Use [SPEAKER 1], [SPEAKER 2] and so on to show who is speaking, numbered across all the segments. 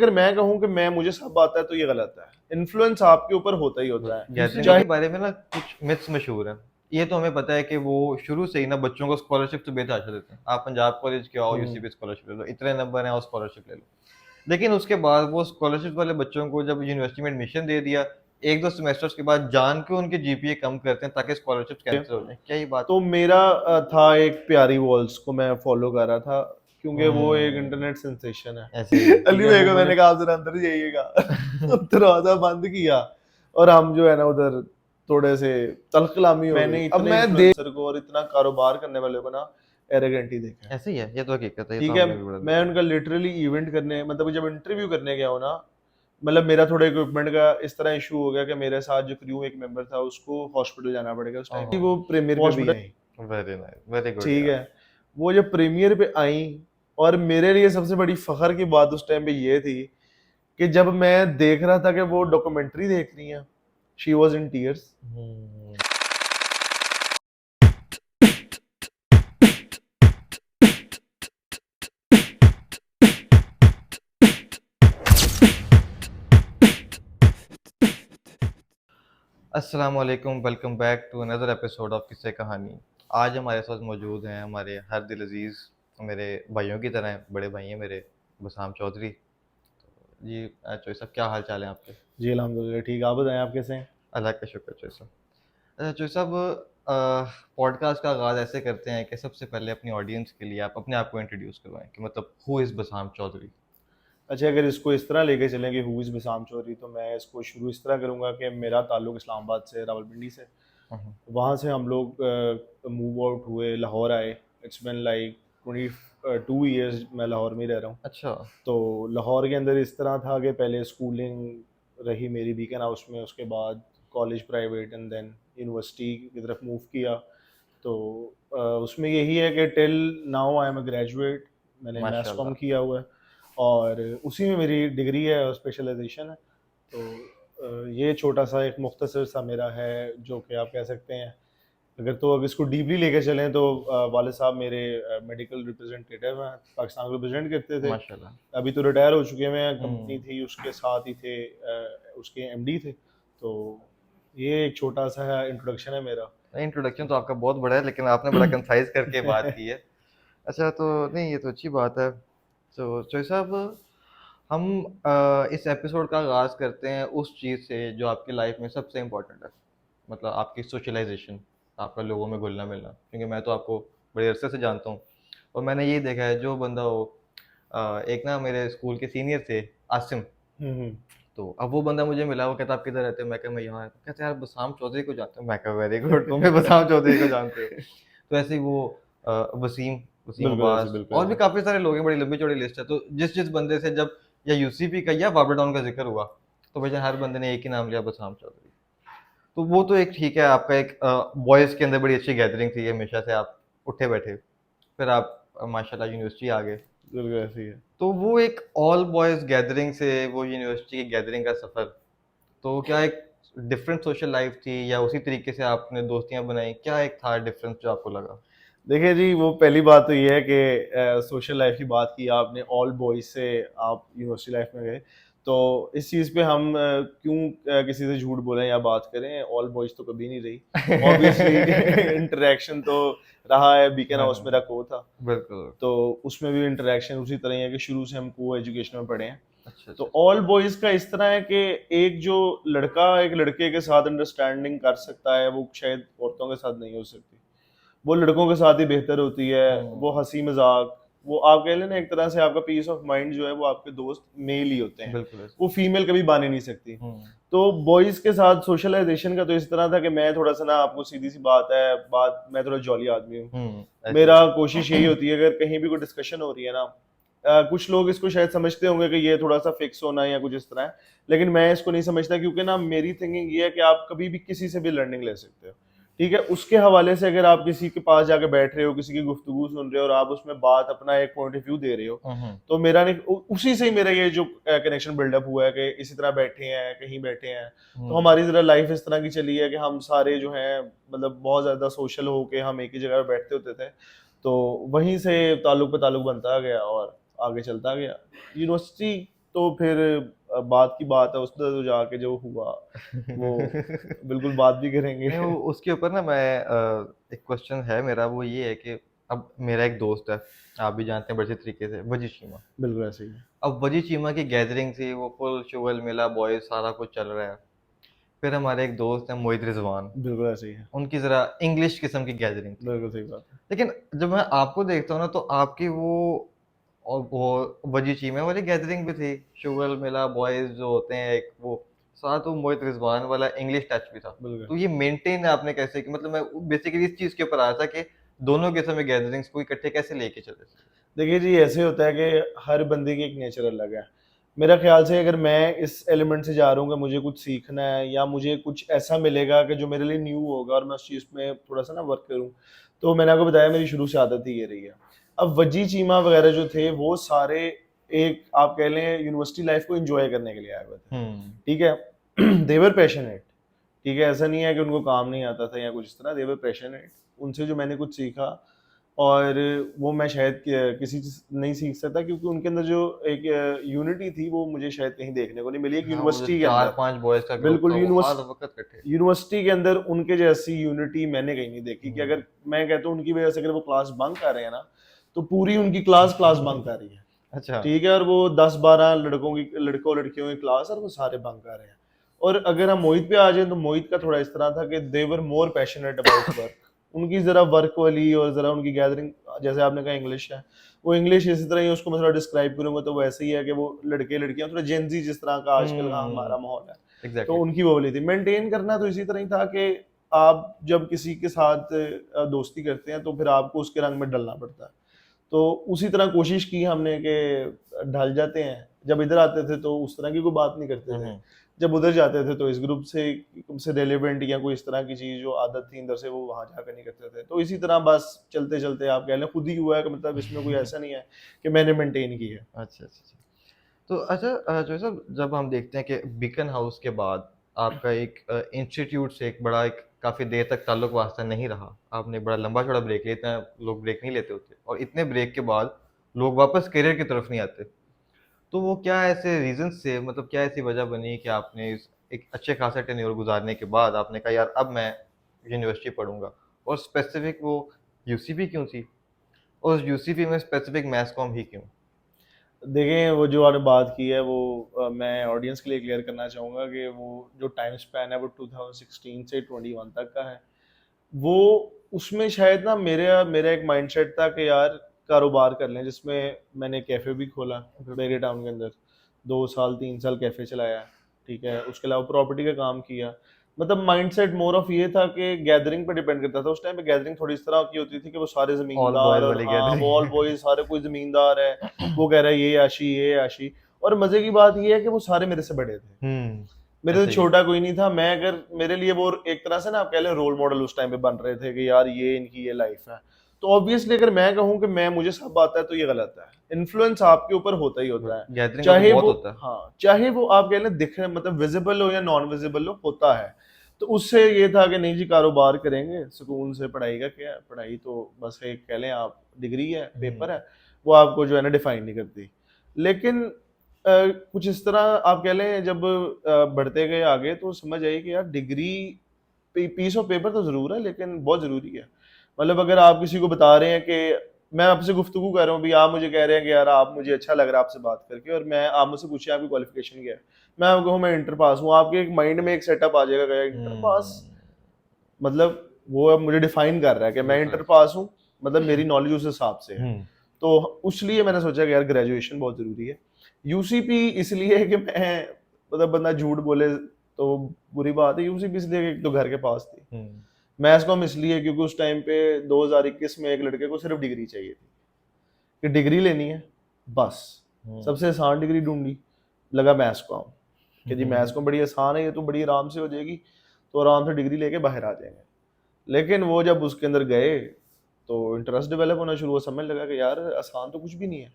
[SPEAKER 1] अगर मैं कहूँ कि मुझे सब आता है तो ये गलत है। इन्फ्लुएंस आपके ऊपर होता ही होता है।
[SPEAKER 2] गैदरिंग
[SPEAKER 1] चाहे
[SPEAKER 2] के बारे में ना कुछ मिथ्स मशहूर हैं। ये तो हमें पता है कि वो शुरू से ही ना बच्चों को स्कॉलरशिप तो बेतहाशा देते हैं। आप पंजाब कॉलेज के आओ, यूसीपी स्कॉलरशिप ले लो, इतने नंबर हैं और स्कॉलरशिप ले लो। लेकिन उसके बाद वो स्कॉलरशिप वाले बच्चों को जब यूनिवर्सिटी में एडमिशन दे दिया, 1-2 सेमेस्टर्स के बाद जान के उनके जीपीए कम करते हैं ताकि स्कॉलरशिप कैंसिल हो जाए। क्या ये बात?
[SPEAKER 1] तो मेरा था एक प्यारी वॉल्स को मैं फॉलो कर रहा था क्योंकि वो एक
[SPEAKER 2] हम्म,
[SPEAKER 1] इंटरनेट सेंसेशन है।
[SPEAKER 2] ऐसे ही
[SPEAKER 1] अली
[SPEAKER 2] क्योंकि अब
[SPEAKER 1] भाई
[SPEAKER 2] वो
[SPEAKER 1] को
[SPEAKER 2] मुझे
[SPEAKER 1] मैंने कहा आप जरा अंदर जाइएगा। दरवाजा बंद किया और हम जो है ना उधर थोड़े से तलखलामी हो
[SPEAKER 2] मैंने
[SPEAKER 1] गई। अब
[SPEAKER 2] इतने
[SPEAKER 1] मैं
[SPEAKER 2] इन्फ्लुएंस
[SPEAKER 1] इन्फ्लुएंसर को और इतना कारोबार करने वाले को ना एरोगेंट ही देखा है।
[SPEAKER 2] ऐसे ही है, ये तो हकीकत है, ये तो
[SPEAKER 1] ठीक है,
[SPEAKER 2] हमने भी बड़ा
[SPEAKER 1] मैं
[SPEAKER 2] देखा है।
[SPEAKER 1] उनका लिटरली इवेंट करने मतलब जब इंटरव्यू करने गया हूँ ना, मतलब मेरा थोड़ा इक्विपमेंट का इस तरह इशू हो गया कि मेरे साथ जो क्रू एक मेंबर था उसको हॉस्पिटल जाना पड़ेगा उस टाइम।
[SPEAKER 2] ओहो,
[SPEAKER 1] वो प्रीमियर पे भी आई,
[SPEAKER 2] वेरी नाइस, वेरी गुड
[SPEAKER 1] ठीक
[SPEAKER 2] यार।
[SPEAKER 1] है। वो जब प्रीमियर पे आई और मेरे लिए सबसे बड़ी फखर की बात उस टाइम पे ये थी कि जब मैं देख रहा था कि वो डॉक्यूमेंट्री देख रही हैं, she was in tears.
[SPEAKER 2] Hmm, अस्सलाम वालेकुम, welcome back to another episode of Kisse Kahani. आज हमारे साथ मौजूद हैं हमारे हर दिल अजीज़, मेरे भाइयों की तरह हैं, बड़े भाई हैं मेरे, बसाम चौधरी। जी चौधरी साहब, क्या हाल चाल है आपके?
[SPEAKER 1] जी अल्हम्दुलिल्लाह ठीक, आप बताएं आप कैसे हैं?
[SPEAKER 2] अल्लाह का शुक्र चौधरी साहब। अच्छा चौधरी साहब, पॉडकास्ट का आगाज़ ऐसे करते हैं कि सबसे पहले अपनी ऑडियंस के लिए आप अपने आप को इंट्रोड्यूस करवाएं कि मतलब हु इज़ बसाम चौधरी।
[SPEAKER 1] अच्छा, अगर इसको इस तरह लेके चलें कि हु इज़ बिसाम चौधरी, तो मैं इसको शुरू इस तरह करूंगा कि मेरा ताल्लुक इस्लामाबाद से, रावलपिंडी से।
[SPEAKER 2] हम्म,
[SPEAKER 1] वहाँ से हम लोग मूव आउट हुए, लाहौर आए। इट्स बिन लाइक 22 ईयर्स मैं लाहौर में ही रह रहा हूँ।
[SPEAKER 2] अच्छा।
[SPEAKER 1] तो लाहौर के अंदर इस तरह था कि पहले स्कूलिंग रही मेरी बीकन हाउस में, उसके बाद college private and then university की तरफ मूव किया। तो उसमें यही है कि till now I am a graduate, मैंने मैथ्स कॉम
[SPEAKER 2] माशाल्लाह।
[SPEAKER 1] किया हुआ है और उसी में मेरी डिग्री है और स्पेशलाइजेशन है। तो ये छोटा सा एक मुख्तसर सा मेरा है जो कि आप कह सकते हैं। अगर इसको डीपली लेके चलें तो वाले साहब मेरे मेडिकल रिप्रेजेंटेटिव हैं, पाकिस्तान को रिप्रेजेंट करते थे।
[SPEAKER 2] माशाल्लाह।
[SPEAKER 1] अभी तो रिटायर हो चुके हैं, कंपनी
[SPEAKER 2] हम्म,
[SPEAKER 1] थी उसके साथ ही थे, उसके एमडी थे। तो ये एक छोटा सा इंट्रोडक्शन है मेरा।
[SPEAKER 2] इंट्रोडक्शन तो आपका बहुत बड़ा है, लेकिन आपने बड़ा कंसाइज करके बात की है। अच्छा, तो नहीं, ये तो अच्छी बात है। तो चौधरी साहब, हम इस एपिसोड का आगाज़ करते हैं उस चीज़ से जो आपकी लाइफ में सबसे इम्पोर्टेंट है, मतलब आपकी सोशलाइजेशन, आपका लोगों में घुलना मिलना। क्योंकि मैं तो आपको बड़े अरसे से जानता हूँ और मैंने ये देखा है, जो बंदा हो, एक ना मेरे स्कूल के सीनियर थे, आसिम।
[SPEAKER 1] हम्म।
[SPEAKER 2] तो अब वो बंदा मुझे मिला, वो कहता आप किधर रहते हो? मैं कहा मैं यहाँ रहता हूँ। कहते यार बसराम चौधरी को जानते हो? मैं कहा वेरी गुड, तुम भी बसराम चौधरी को जानते हो। तो ऐसे ही वो वसीम वसीम
[SPEAKER 1] बिल्कुल ऐसे,
[SPEAKER 2] अब्बास
[SPEAKER 1] बिल्कुल
[SPEAKER 2] और भी
[SPEAKER 1] ऐसे।
[SPEAKER 2] काफ़ी सारे लोग हैं, बड़ी लंबी चौड़ी लिस्ट है। तो जिस जिस बंदे से जब या यूसीपी का या बाबर टाउन का जिक्र हुआ, तो भाई हर बंदे ने एक ही नाम लिया, बसराम चौधरी। तो वो तो एक ठीक है, आपका एक बॉयज़ के अंदर बड़ी अच्छी गैदरिंग थी हमेशा से, आप उठे बैठे। फिर आप माशाल्लाह यूनिवर्सिटी आ गए।
[SPEAKER 1] बिल्कुल ऐसे ही है।
[SPEAKER 2] तो वो एक ऑल बॉयज़ गैदरिंग से वो यूनिवर्सिटी की गैदरिंग का सफ़र, तो क्या एक डिफरेंट सोशल लाइफ थी या उसी तरीके से आपने दोस्तियां बनाई? क्या एक था डिफरेंस जो आपको लगा?
[SPEAKER 1] देखिए जी, वो पहली बात तो ये है कि सोशल लाइफ की बात की आपने, ऑल बॉयज से आप यूनिवर्सिटी लाइफ में गए। तो इस चीज़ पे हम क्यों किसी से झूठ बोलें या बात करें, ऑल बॉयज तो कभी नहीं रही। ऑब्वियसली इंटरेक्शन तो रहा है, बीकन हाउस मेरा
[SPEAKER 2] हाँ,
[SPEAKER 1] को था।
[SPEAKER 2] बिल्कुल।
[SPEAKER 1] तो उसमें भी इंटरेक्शन उसी तरह ही है कि शुरू से हम को एजुकेशन में पढ़े हैं।
[SPEAKER 2] अच्छा, अच्छा,
[SPEAKER 1] तो
[SPEAKER 2] अच्छा।
[SPEAKER 1] ऑल बॉयज का इस तरह है कि एक जो लड़का एक लड़के के साथ अंडरस्टैंडिंग कर सकता है, वो शायद औरतों के साथ नहीं हो सकती। वो लड़कों के साथ ही बेहतर होती है। वो
[SPEAKER 2] हुँ,
[SPEAKER 1] हंसी मजाक, वो आप कह लेना एक तरह से आपका पीस ऑफ माइंड जो है वो आपके दोस्त मेल ही होते हैं।
[SPEAKER 2] बिल्कुल ऐसे।
[SPEAKER 1] वो फीमेल कभी बन ही नहीं सकती।
[SPEAKER 2] हुँ,
[SPEAKER 1] तो बॉयज के साथ सोशलाइजेशन का तो इस तरह था कि मैं थोड़ा सा ना, आपको सीधी सी बात है, बात मैं थोड़ा जॉली आदमी हूँ।
[SPEAKER 2] ऐसे ही
[SPEAKER 1] मेरा
[SPEAKER 2] है।
[SPEAKER 1] कोशिश यही होती है अगर कहीं भी कोई डिस्कशन हो रही है ना, कुछ लोग इसको शायद समझते होंगे कि ये थोड़ा सा फिक्स होना है या कुछ इस तरह है, लेकिन मैं इसको नहीं समझता क्योंकि ना मेरी थिंकिंग ये है कि आप कभी भी किसी से भी लर्निंग ले सकते हो। ठीक है, उसके हवाले से अगर आप किसी के पास जाके बैठ रहे हो, किसी की गुफ्तगू सुन रहे हो और आप उसमें बात अपना एक पॉइंट ऑफ व्यू दे रहे हो,
[SPEAKER 2] हुँ, हुँ,
[SPEAKER 1] तो मेरा नहीं उसी से ही मेरा ये जो कनेक्शन बिल्डअप हुआ है कि इसी तरह बैठे हैं, कहीं बैठे हैं। तो
[SPEAKER 2] हुँ।
[SPEAKER 1] हमारी जरा लाइफ इस तरह की चली है कि हम सारे जो हैं मतलब बहुत ज्यादा सोशल होके हम एक ही जगह पे बैठते होते थे। तो वहीं से ताल्लुक पे ताल्लुक बनता गया और आगे चलता गया। यूनिवर्सिटी तो फिर बात की बात है, उसने तो जाके जो हुआ वो बिल्कुल बात भी करेंगे।
[SPEAKER 2] नहीं वो उसके ऊपर ना मैं एक क्वेश्चन है मेरा, वो ये है कि अब मेरा एक दोस्त है, आप भी जानते हैं बड़े तरीके से, वजी चीमा।
[SPEAKER 1] बिल्कुल ऐसे ही है।
[SPEAKER 2] अब वजी चीमा की गैदरिंग थी, वो फुल शुगल मेला बॉयज सारा कुछ चल रहा है। फिर हमारे एक दोस्त हैं मोहित रिजवान,
[SPEAKER 1] बिल्कुल ऐसे ही है।
[SPEAKER 2] उनकी ज़रा इंग्लिश किस्म की गैदरिंग थी।
[SPEAKER 1] बिल्कुल सही बात है।
[SPEAKER 2] लेकिन जब मैं आपको देखता हूँ ना, तो आपकी वो और वो वजी चीमे वाली गैदरिंग भी थी, शुगल मेला बॉयज जो होते हैं एक वो, साथ वो मोहित रिजवान वाला इंग्लिश टच भी था।
[SPEAKER 1] बिल्कुल।
[SPEAKER 2] तो ये मेंटेन आपने कैसे की? मतलब मैं बेसिकली इस चीज़ के ऊपर आया था कि दोनों किस्म के गैदरिंग्स को इकट्ठे कैसे लेके चले?
[SPEAKER 1] देखिए जी, ऐसे होता है कि हर बंदे की एक नेचर अलग है। मेरा ख़्याल से अगर मैं इस एलिमेंट से जा रहा हूँ कि मुझे कुछ सीखना है या मुझे कुछ ऐसा मिलेगा कि जो मेरे लिए न्यू होगा और मैं उस चीज़ में थोड़ा-सा ना वर्क करूँ, तो मैंने आपको बताया मेरी शुरू से आदत ही ये रही है। अब वजी चीमा वग़ैरह जो थे वो सारे एक आप कह लें यूनिवर्सिटी लाइफ़ को एन्जॉय करने के लिए आए हुए थे।
[SPEAKER 2] हुँ।
[SPEAKER 1] ठीक है? दे वर पैशनेट। ठीक है? ऐसा नहीं है कि उनको काम नहीं आता था या कुछ इस तरह, दे वर पैशनेट। उनसे जो मैंने कुछ सीखा और वो मैं शायद किसी से नहीं सीख सकता, क्योंकि उनके अंदर जो एक यूनिटी थी वो मुझे शायद कहीं देखने को नहीं मिली एक
[SPEAKER 2] हाँ, वो जो
[SPEAKER 1] यूनिवर्सिटी के अंदर।
[SPEAKER 2] 4-5 बॉयज़ का ग्रुप था
[SPEAKER 1] बिल्कुल
[SPEAKER 2] वो हर वक़्त इकट्ठे।
[SPEAKER 1] यूनिवर्सिटी के अंदर उनके जैसी यूनिटी मैंने कहीं नहीं देखी कि
[SPEAKER 2] हुँ।
[SPEAKER 1] अगर मैं कहता हूँ उनकी वजह से अगर वो क्लास बंक कर रहे हैं ना, तो पूरी उनकी क्लास बंक कर रही है।
[SPEAKER 2] अच्छा।
[SPEAKER 1] ठीक है? और वो 10-12 लड़कों-लड़कियों की क्लास और वो सारे बंक कर रहे हैं। और अगर हम मोहित पे आ जाएँ तो मोहित का थोड़ा इस तरह था कि दे वर मोर पैशनेट अबाउट वर्क। उनकी ज़रा वर्क वाली और ज़रा उनकी गैदरिंग, जैसे आपने कहा इंग्लिश है, वो इंग्लिश इसी तरह ही उसको मैं थोड़ा डिस्क्राइब करूँगा तो वो ऐसे ही है कि वो लड़के-लड़कियाँ थोड़ा जेन ज़ी जिस तरह का आजकल का
[SPEAKER 2] हुँ,
[SPEAKER 1] हमारा माहौल है, तो
[SPEAKER 2] एग्ज़ैक्टली।
[SPEAKER 1] उनकी वो वाली थी। मेंटेन करना तो इसी तरह ही था कि आप जब किसी के साथ दोस्ती करते हैं तो फिर आपको उसके रंग में ढलना पड़ता है। तो उसी तरह कोशिश की हमने कि ढल जाते हैं। जब इधर आते थे तो उस तरह की कोई बात नहीं करते
[SPEAKER 2] हुँ,
[SPEAKER 1] थे।
[SPEAKER 2] हुँ।
[SPEAKER 1] जब उधर जाते थे तो इस ग्रुप से रिलेवेंट या कोई इस तरह की चीज़ जो आदत थी अंदर से वो वहाँ जाकर नहीं करते थे। तो इसी तरह बस चलते-चलते आप कह लें खुद ही हुआ है कि मतलब इसमें कोई ऐसा नहीं है कि मैंने मेंटेन की है।
[SPEAKER 2] अच्छा, अच्छा, अच्छा। तो अच्छा जो है साहब, जब हम देखते हैं कि बीकन हाउस के बाद आपका एक इंस्टीट्यूट से एक बड़ा एक काफ़ी देर तक ताल्लुक वास्ता नहीं रहा। आपने बड़ा लंबा-चौड़ा ब्रेक लिया, इतना लोग ब्रेक नहीं लेते होते, और इतने ब्रेक के बाद लोग वापस करियर की तरफ नहीं आते। तो वो क्या ऐसे रीज़न्स थे, मतलब क्या ऐसी वजह बनी कि आपने इस एक अच्छे खासा टेन्योर गुज़ारने के बाद आपने कहा यार अब मैं यूनिवर्सिटी पढ़ूँगा, और स्पेसिफ़िक वो यूसीपी क्यों थी? और यूसीपी में स्पेसिफ़िक मैथ कॉम ही क्यों?
[SPEAKER 1] देखें, वो जो आपने बात की है वो मैं ऑडियंस के लिए क्लियर करना चाहूँगा कि वो जो टाइम स्पैन है वो 2016 से 21 तक का है। वो उसमें शायद ना मेरा मेरा एक माइंडसेट था कि यार कारोबार कर लें, जिसमें मैंने कैफ़े भी खोला
[SPEAKER 2] बिल्कुल।
[SPEAKER 1] मेरे टाउन के अंदर। 2 साल 3 साल कैफ़े चलाया, ठीक है? उसके अलावा प्रॉपर्टी का काम किया। मतलब माइंडसेट मोर ऑफ ये था कि गैदरिंग पे डिपेंड करता था। उस टाइम पे गैदरिंग थोड़ी इस तरह की होती थी कि वो सारे
[SPEAKER 2] ऑल
[SPEAKER 1] ज़मींदार
[SPEAKER 2] बॉयज़
[SPEAKER 1] और
[SPEAKER 2] वाली
[SPEAKER 1] हाँ,
[SPEAKER 2] गैदरिंग।
[SPEAKER 1] वो ऑल बॉयज़ सारे कोई ज़मींदार है, वो कह रहा है ये आशी। और मज़े की बात ये है कि वो सारे मेरे से बड़े थे।
[SPEAKER 2] हुँ,
[SPEAKER 1] मेरे से
[SPEAKER 2] ऐसे ही है।
[SPEAKER 1] छोटा कोई नहीं था। मैं अगर मेरे लिए वो एक तरह से ना आप कह लें रोल मॉडल उस टाइम पे बन रहे थे कि यार ये इनकी ये लाइफ़ है। तो ऑब्वियसली अगर मैं कहूँ कि मैं मुझे सब आता है तो ये गलत है। इन्फ्लुएंस आपके ऊपर होता ही होता है।
[SPEAKER 2] गैदरिंग का तो
[SPEAKER 1] चाहे
[SPEAKER 2] बहुत
[SPEAKER 1] वो
[SPEAKER 2] होता है।
[SPEAKER 1] हाँ, चाहे वो आप कह लें दिखने मतलब विज़िबल हो या नॉन विज़िबल हो, होता है। तो उससे ये था कि नहीं जी कारोबार करेंगे, सुकून से पढ़ाई का क्या है, पढ़ाई तो बस एक कह लें आप डिग्री है,
[SPEAKER 2] हुँ,
[SPEAKER 1] पेपर है, वो आपको जो है ना डिफाइन नहीं करती। लेकिन कुछ इस तरह आप कह लें जब बढ़ते गए आगे तो समझ आई कि यार डिग्री पीस ऑफ पेपर तो ज़रूर है लेकिन बहुत ज़रूरी है। मतलब अगर आप किसी को बता रहे हैं कि मैं आपसे गुफ्तगू कर रहा हूँ, अभी आप मुझे कह रहे हैं कि यार आप मुझे अच्छा लग रहा है आपसे बात करके और मैं आप मुझसे पूछिए आपकी क्वालिफ़िकेशन क्या है? मैं आपको कहूँ मैं इंटर पास हूँ, आपके एक माइंड में एक सेटअप आ जाएगा कि इंटर पास
[SPEAKER 2] हुँ,
[SPEAKER 1] मतलब वो अब मुझे डिफाइन कर रहा है कि मैं
[SPEAKER 2] बिल्कुल।
[SPEAKER 1] इंटर पास हूँ, मतलब मेरी नॉलेज उस हिसाब से है।
[SPEAKER 2] हुँ,
[SPEAKER 1] तो उसलिए मैंने सोचा कि यार ग्रेजुएशन बहुत ज़रूरी है। यूसीपी इसलिए है कि मैं मतलब बंदा झूठ बोले तो बुरी बात है, यूसीपी इसलिए कि एक तो घर के पास थी।
[SPEAKER 2] हुँ,
[SPEAKER 1] मैथ्स कॉम इसलिए क्योंकि उस टाइम पे 2021 में एक लड़के को सिर्फ़ डिग्री चाहिए थी, कि डिग्री लेनी है, बस।
[SPEAKER 2] हुँ।
[SPEAKER 1] सबसे आसान डिग्री ढूँढी, लगा मैथ्स कॉम, कि जी मैथ्स कॉम बड़ी आसान है, ये तो बड़ी आराम से हो जाएगी, तो आराम से डिग्री लेके बाहर आ जाएँगे। लेकिन वो जब उसके अंदर गए, तो इंटरेस्ट डेवलप होना शुरू हुआ, समझने लगा कि यार आसान तो कुछ भी नहीं है।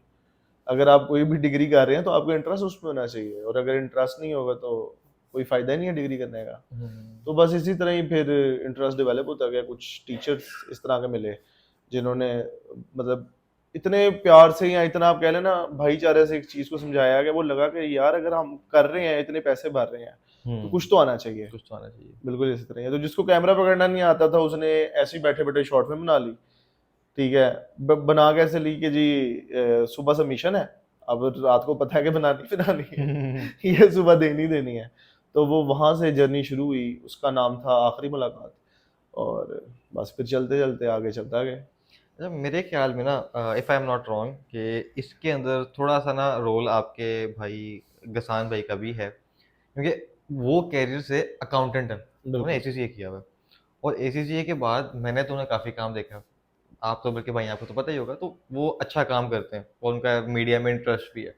[SPEAKER 1] अगर आप कोई भी डिग्री कर रहे हैं तो आपको इंटरेस्ट उसमें होना चाहिए और अगर इंटरेस्ट नहीं होगा तो कोई फ़ायदा ही नहीं है डिग्री करने का।
[SPEAKER 2] हुँ,
[SPEAKER 1] तो बस इसी तरह ही फिर इंटरेस्ट डेवलप होता गया, कुछ टीचर्स इस तरह के मिले, जिन्होंने मतलब इतने प्यार से या इतना आप कह लें ना भाईचारे से एक चीज को समझाया कि वो लगा कि यार अगर हम कर रहे हैं, इतने पैसे भर रहे हैं, तो कुछ तो आना चाहिए।
[SPEAKER 2] कुछ तो आना चाहिए।
[SPEAKER 1] बिल्कुल इसी तरह है। तो जिसको कैमरा पकड़ना नहीं आता था उसने ऐसे ही बैठे बैठे शॉर्ट फिल्म बना ली, ठीक है। बना कैसे ली कि जी सुबह से मिशन है, अब रात को पता है कि बनानी बनानी है ये सुबह देनी देनी है। तो वो वहां से जर्नी शुरू हुई, उसका नाम था आखिरी मुलाकात, और बस फिर चलते चलते आगे चलता गया।
[SPEAKER 2] अच्छा, मेरे ख्याल में ना, if I am not wrong, कि इसके अंदर थोड़ा सा ना रोल आपके भाई गसान भाई का भी है, क्योंकि वो कैरियर से अकाउंटेंट है, उन्होंने
[SPEAKER 1] बिल्कुल
[SPEAKER 2] एसीसीए किया हुआ है। और एसीसीए के बाद मैंने तो उन्हें काफ़ी काम देखा, आप तो बल्कि भाई आपको तो पता ही होगा, तो वो अच्छा काम करते हैं और उनका मीडिया में इंटरेस्ट भी है।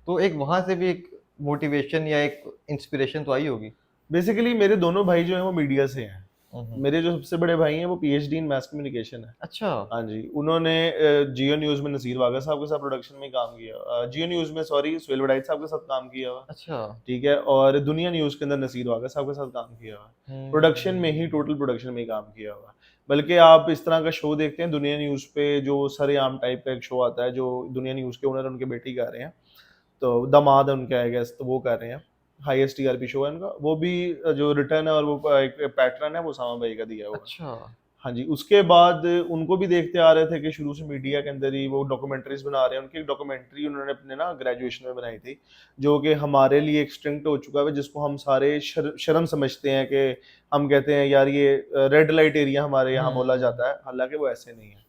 [SPEAKER 2] तो एक वहाँ से भी एक मोटिवेशन या एक इंस्पिरेशन तो आई होगी।
[SPEAKER 1] बेसिकली मेरे दोनों भाई जो हैं वो मीडिया से हैं।
[SPEAKER 2] हम्म।
[SPEAKER 1] मेरे जो सबसे बड़े भाई हैं वो पीएचडी इन मास कम्युनिकेशन है।
[SPEAKER 2] अच्छा।
[SPEAKER 1] हाँ जी, उन्होंने जियो न्यूज़ में नसीर वागा साहब के साथ प्रोडक्शन में काम किया, जियो न्यूज़ में सॉरी सुहेल वड़ाइच साहब के साथ काम किया हुआ,
[SPEAKER 2] अच्छा।
[SPEAKER 1] ठीक है। और दुनिया न्यूज़ के अंदर नसीर वागा साहब के साथ काम किया हुआ, प्रोडक्शन में ही, टोटल प्रोडक्शन में ही काम किया हुआ। बल्कि आप इस तरह का शो देखते हैं दुनिया न्यूज़ पे, जो सरेआम टाइप का एक शो आता है, जो दुनिया न्यूज़ के ओनर उनके बेटी कर रहे हैं, तो दामाद है उनके आई गेस, तो वो कर रहे हैं। हाईएस्ट टीआरपी शो है उनका, वो भी जो रिटर्न है और वो एक पैटर्न है वो सामा भाई का दिया हुआ है।
[SPEAKER 2] अच्छा।
[SPEAKER 1] हाँ जी, उसके बाद उनको भी देखते आ रहे थे कि शुरू से मीडिया के अंदर ही वो डॉक्यूमेंट्रीज बना रहे हैं। उनकी एक डॉक्यूमेंट्री उन्होंने अपने ना ग्रेजुएशन में बनाई थी, जो कि हमारे लिए एक्सटिंक्ट हो चुका है, जिसको हम सारे शर्म समझते हैं कि हम कहते हैं यार ये रेड लाइट एरिया हमारे यहाँ बोला जाता है, हालांकि वो ऐसे नहीं है,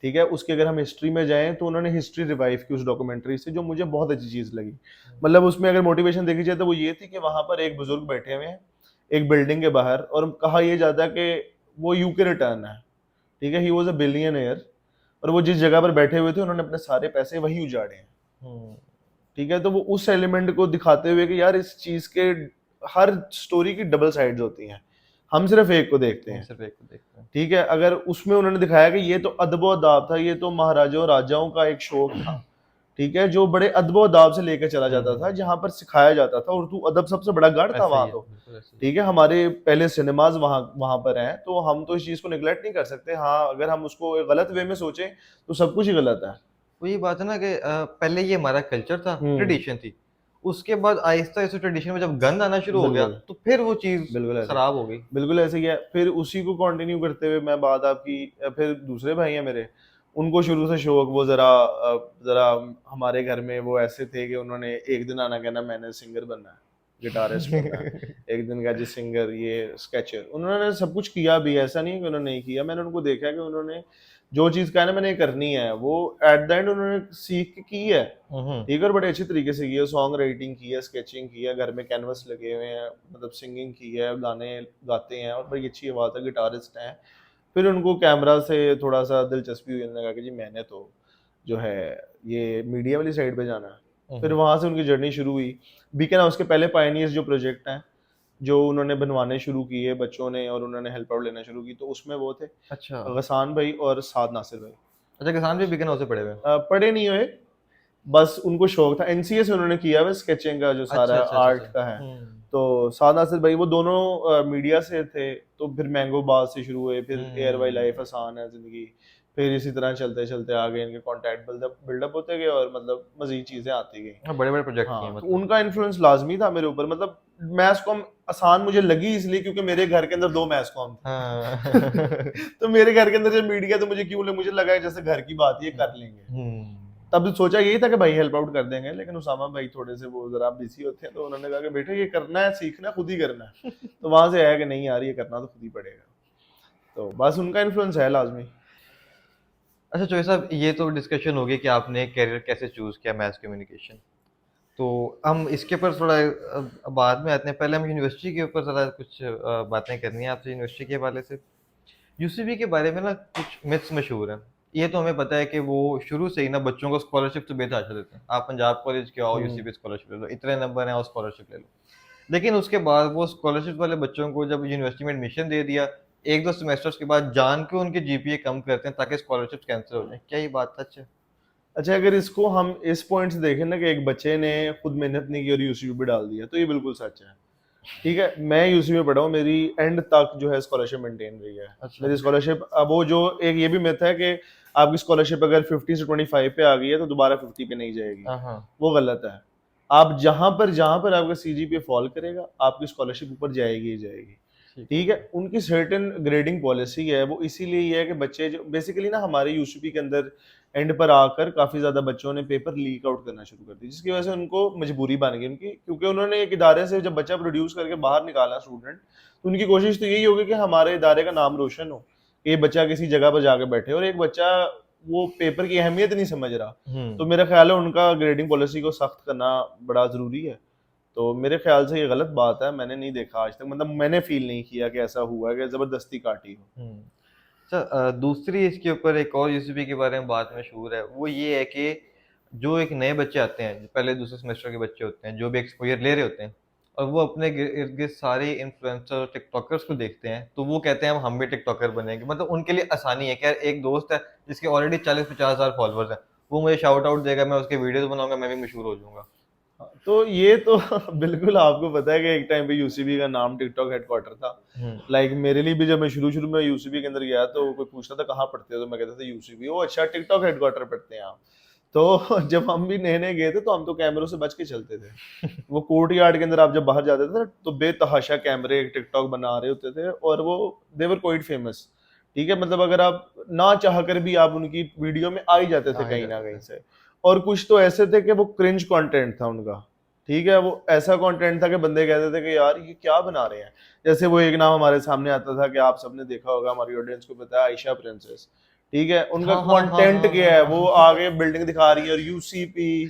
[SPEAKER 1] ठीक है। उसकी अगर हम हिस्ट्री में जाएं तो उन्होंने हिस्ट्री रिवाइव की उस डॉक्यूमेंट्री से, जो मुझे बहुत अच्छी चीज़ लगी। मतलब उसमें अगर मोटिवेशन देखी जाए तो वो ये थी कि वहां पर एक बुजुर्ग बैठे हुए हैं एक बिल्डिंग के बाहर, और कहा यह जाता है कि वो यूके रिटर्न है, ठीक है। ही वॉज अ बिलियनियर, और वो जिस जगह पर बैठे हुए थे उन्होंने अपने सारे पैसे वहीं उजाड़े हैं, ठीक है। तो वो उस एलिमेंट को दिखाते हुए कि यार इस चीज के हर स्टोरी की डबल साइड्स होती हैं, हम सिर्फ एक को देखते
[SPEAKER 2] हम
[SPEAKER 1] हैं,
[SPEAKER 2] सिर्फ एक को देखते हैं।
[SPEAKER 1] ठीक है। अगर उसमें उन्होंने दिखाया कि ये तो अदबो अदाब था, ये तो महाराजाओं राजाओं का एक शौक था, ठीक है, जो बड़े अदबो अदाब से लेकर चला जाता था, जहां पर सिखाया जाता था उर्दू अदब, सबसे बड़ा गढ़ था
[SPEAKER 2] ऐसा
[SPEAKER 1] वहां
[SPEAKER 2] ही है,
[SPEAKER 1] तो,
[SPEAKER 2] बिल्कुल ऐसा ही
[SPEAKER 1] ठीक है। हमारे पहले सिनेमाज वहां वहां पर हैं, तो हम तो इस चीज को निगलेक्ट नहीं कर सकते। हाँ, अगर हम उसको गलत वे में सोचें तो सब कुछ ही गलत है।
[SPEAKER 2] वही बात है ना कि पहले ये हमारा कल्चर था,
[SPEAKER 1] हम्म।
[SPEAKER 2] ट्रेडिशन थी। उसके बाद आहिस्ता आहिस्ता ट्रेडिशन में जब गंद आना शुरू हो गया,
[SPEAKER 1] बिल्कुल
[SPEAKER 2] तो फिर वो चीज़
[SPEAKER 1] बिल्कुल ऐसे
[SPEAKER 2] खराब हो गई।
[SPEAKER 1] बिल्कुल ऐसे ही है। फिर उसी को कंटिन्यू करते हुए मैं बात आपकी, फिर दूसरे भाई हैं मेरे, उनको शुरू से शौक, वो जरा हमारे घर में वो ऐसे थे कि उन्होंने एक दिन आना कहना मैंने सिंगर बनना है, गिटारिस्ट बनना है, एक दिन का जी सिंगर, ये स्केचर, उन्होंने सब कुछ किया भी, ऐसा नहीं है कि उन्होंने नहीं किया। मैंने उनको देखा कि उन्होंने जो चीज़ कहा ना मैंने ये करनी है, वो एट द एंड उन्होंने सीख के की है, ठीक है, और बड़े अच्छे तरीके से की है। सॉन्ग राइटिंग की है, स्केचिंग की है, घर में कैनवस लगे हुए हैं, मतलब सिंगिंग की है, गाने गाते हैं और बड़ी अच्छी आवाज़ है, गिटारिस्ट हैं। फिर उनको कैमरा से थोड़ा सा दिलचस्पी हुई, उन्होंने कहा कि जी मैंने तो जो है ये मीडिया वाली साइड पे जाना है। फिर वहाँ से उनकी जर्नी शुरू हुई। बीकन हाउस के पहले पायनियर्स जो प्रोजेक्ट हैं, जो उन्होंने बनवाने शुरू किए बच्चों ने, और उन्होंने हेल्प आउट लेना शुरू की, तो उसमें वो थे
[SPEAKER 2] अच्छा।
[SPEAKER 1] गसान भाई और साद नासिर भाई।
[SPEAKER 2] अच्छा, किसान भी बिगिनर से पड़े हुए हैं।
[SPEAKER 1] पढ़े नहीं हुए, बस उनको शौक था, एनसीए से उन्होंने किया हुआ स्केचिंग का जो
[SPEAKER 2] अच्छा
[SPEAKER 1] सारा
[SPEAKER 2] अच्छा अच्छा
[SPEAKER 1] आर्ट
[SPEAKER 2] अच्छा।
[SPEAKER 1] का है। तो साद नासिर भाई वो दोनों मीडिया से थे, तो फिर मैंगो बाज से शुरू हुए, फिर एयर बाई लाइफ, आसान है जिंदगी, फिर इसी तरह चलते चलते आगे इनके कॉन्टैक्ट बिल्डअप होते गए, और मतलब मजीद चीजें आती गई।
[SPEAKER 2] हाँ, बड़े बड़े प्रोजेक्ट किए हैं
[SPEAKER 1] हाँ, तो
[SPEAKER 2] मतलब।
[SPEAKER 1] उनका इन्फ्लुएंस लाजमी था मेरे ऊपर। मतलब मैथ्स कॉम आसान मुझे लगी इसलिए क्योंकि मेरे घर के अंदर 2 मैथ्स कॉम
[SPEAKER 2] हाँ।
[SPEAKER 1] थे तो मेरे घर के अंदर जब मीडिया, तो मुझे क्यों लगा, मुझे लगा जैसे घर की बात ये कर लेंगे। तब सोचा यही था कि भाई हेल्प आउट कर देंगे, लेकिन उसामा भाई थोड़े से वो जरा बिजी होते हैं, तो उन्होंने कहा कि बेटे ये करना है, सीखना खुद ही करना है तो वहां से आया कि नहीं यार ये करना तो खुद ही पड़ेगा। तो बस उनका इन्फ्लुएंस है लाजमी।
[SPEAKER 2] अच्छा चोई साहब, ये तो डिस्कशन होगी कि आपने कैरियर कैसे चूज़ किया मैथ कम्युनिकेशन। तो हम इसके ऊपर थोड़ा बाद में आते हैं। पहले हम यूनिवर्सिटी के ऊपर ज़रा कुछ बातें करनी है आपसे यूनिवर्सिटी के हवाले से। यूसीबी के बारे में ना कुछ मिथ्स मशहूर हैं। ये तो हमें पता है कि वो शुरू से ही ना बच्चों को स्कॉलरशिप तो बेतहाशा देते हैं। आप पंजाब कॉलेज के आओ, यूसीबी स्कॉलरशिप ले लो, इतने नंबर हैं और स्कॉलरशिप ले लो। लेकिन उसके बाद वो स्कॉलरशिप वाले बच्चों को जब यूनिवर्सिटी में एडमिशन दे दिया, 1-2 सेमेस्टर्स के बाद जान के उनके जीपीए कम करते हैं ताकि स्कॉलरशिप कैंसिल हो जाए। क्या ये बात सच है?
[SPEAKER 1] अच्छा, अगर इसको हम इस पॉइंट से देखें ना कि एक बच्चे ने खुद मेहनत नहीं की और यूसीबी पे डाल दिया, तो ये बिल्कुल सच है, ठीक है। मैं यूसीबी में पढ़ा हूँ, मेरी एंड तक जो है स्कॉलरशिप मेंटेन रही है।
[SPEAKER 2] अच्छा।
[SPEAKER 1] मेरी स्कॉलरशिप, अब वो जो एक ये भी मिथ है कि आपकी स्कॉलरशिप अगर 50 से 25 पे आ गई है तो दोबारा 50 पे नहीं जाएगी,
[SPEAKER 2] हाँ
[SPEAKER 1] वो गलत है। आप जहां पर आपका सीजीपीए फॉल करेगा, आपकी स्कॉलरशिप ऊपर जाएगी ही जाएगी।
[SPEAKER 2] ठीक
[SPEAKER 1] ठीक है, उनकी सर्टेन ग्रेडिंग पॉलिसी है, वो इसीलिए ये है कि बच्चे जो बेसिकली ना हमारे यूसीपी के अंदर एंड पर आकर काफी ज्यादा बच्चों ने पेपर लीक आउट करना शुरू कर दिया, जिसकी वजह से उनको मजबूरी बन गई उनकी, क्योंकि उन्होंने एक इदारे से जब बच्चा प्रोड्यूस करके बाहर निकाला स्टूडेंट, तो उनकी कोशिश तो यही होगी कि हमारे इदारे का नाम रोशन हो, कि ये बच्चा किसी जगह पर जाके बैठे, और एक बच्चा वो पेपर की अहमियत नहीं समझ रहा। तो मेरा ख्याल है उनका ग्रेडिंग पॉलिसी को सख्त करना बड़ा जरूरी है। तो मेरे ख्याल से ये गलत बात है, मैंने नहीं देखा आज तक, मतलब मैंने फील नहीं किया कि ऐसा हुआ है कि जबरदस्ती काटी हो।
[SPEAKER 2] अच्छा, दूसरी इसके ऊपर एक और यूसीपी के बारे में बात मशहूर है, वो ये है कि जो एक नए बच्चे आते हैं, जो पहले दूसरे सेमेस्टर के बच्चे होते हैं, जो भी एक्सपोजर ले रहे होते हैं, और वो अपने इर्द गिर्द सारे इन्फ्लुएंसर टिकटॉकर्स को देखते हैं, तो वो कहते हैं हम भी टिकटॉकर बनेंगे। मतलब उनके लिए आसानी है कि यार एक दोस्त है जिसके ऑलरेडी 40-50 हज़ार फॉलोअर्स हैं, वो मुझे शाउट आउट देगा, मैं उसके वीडियोस बनाऊंगा, मैं भी मशहूर हो जाऊंगा।
[SPEAKER 1] हाँ, तो ये तो बिल्कुल आपको पता है कि एक टाइम पे यूसीबी का नाम टिकटॉक हेडक्वार्टर था। लाइक मेरे लिए भी जब मैं शुरू शुरू में यूसीबी के अंदर गया तो कोई पूछता था कहाँ पढ़ते हो, तो मैं कहता था यूसीबी। ओ अच्छा, टिकटॉक हेडक्वार्टर पढ़ते हैं आप। तो जब हम भी नए नए गए थे तो हम तो कैमरों से बच के चलते थे। वो कोर्ट यार्ड के अंदर आप जब बाहर जाते थे तो बेतहाशा कैमरे टिकटॉक बना रहे होते थे, और वो देवर क्वाइट फेमस। ठीक है, मतलब अगर आप ना चाह कर भी आप उनकी वीडियो में आ ही जाते थे कहीं ना कहीं से। और कुछ तो ऐसे थे कि वो क्रिंज कंटेंट था उनका। ठीक है, वो ऐसा कंटेंट था कि बंदे कहते थे कि यार ये क्या बना रहे हैं। जैसे वो एक नाम हमारे सामने आता था कि आप सबने देखा होगा, हमारी ऑडियंस को पता है, आयशा प्रिंसेस। ठीक है, उनका
[SPEAKER 2] हाँ हाँ हाँ
[SPEAKER 1] कंटेंट
[SPEAKER 2] हाँ
[SPEAKER 1] क्या
[SPEAKER 2] हाँ
[SPEAKER 1] है,
[SPEAKER 2] हाँ
[SPEAKER 1] वो
[SPEAKER 2] हाँ।
[SPEAKER 1] आगे बिल्डिंग दिखा रही है और यूसीपी।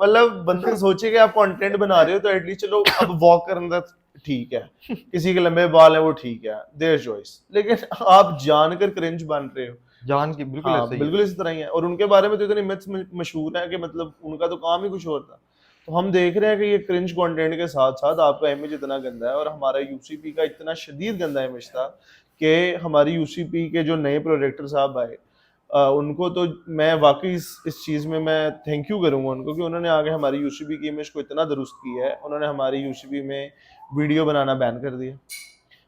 [SPEAKER 1] मतलब बंदा सोचे कि आप कंटेंट बना रहे हो तो एटलीस्ट चलो अब वॉक करना ठीक है, किसी के लंबे बाल है वो ठीक है, देयर चॉइस, लेकिन आप जानकर क्रिंज बन रहे हो।
[SPEAKER 2] जान की बिल्कुल
[SPEAKER 1] हाँ
[SPEAKER 2] ऐसा ही है।
[SPEAKER 1] बिल्कुल इस तरह ही है, और उनके बारे में तो इतने मिथ्स मशहूर हैं कि मतलब उनका तो काम ही कुछ और था। तो हम देख रहे हैं कि ये क्रिंज कंटेंट के साथ साथ आपका इमेज इतना गंदा है, और हमारा यूसीपी का इतना शदीद गंदा इमेज था कि हमारी यूसीपी के जो नए प्रोजेक्टर साहब आए, उनको तो मैं वाकई इस चीज़ में मैं थैंक यू करूंगा उनको कि उन्होंने आगे हमारी यूसीपी की इमेज को इतना दुरुस्त किया है। उन्होंने हमारी यूसीपी में वीडियो बनाना बैन कर दिया।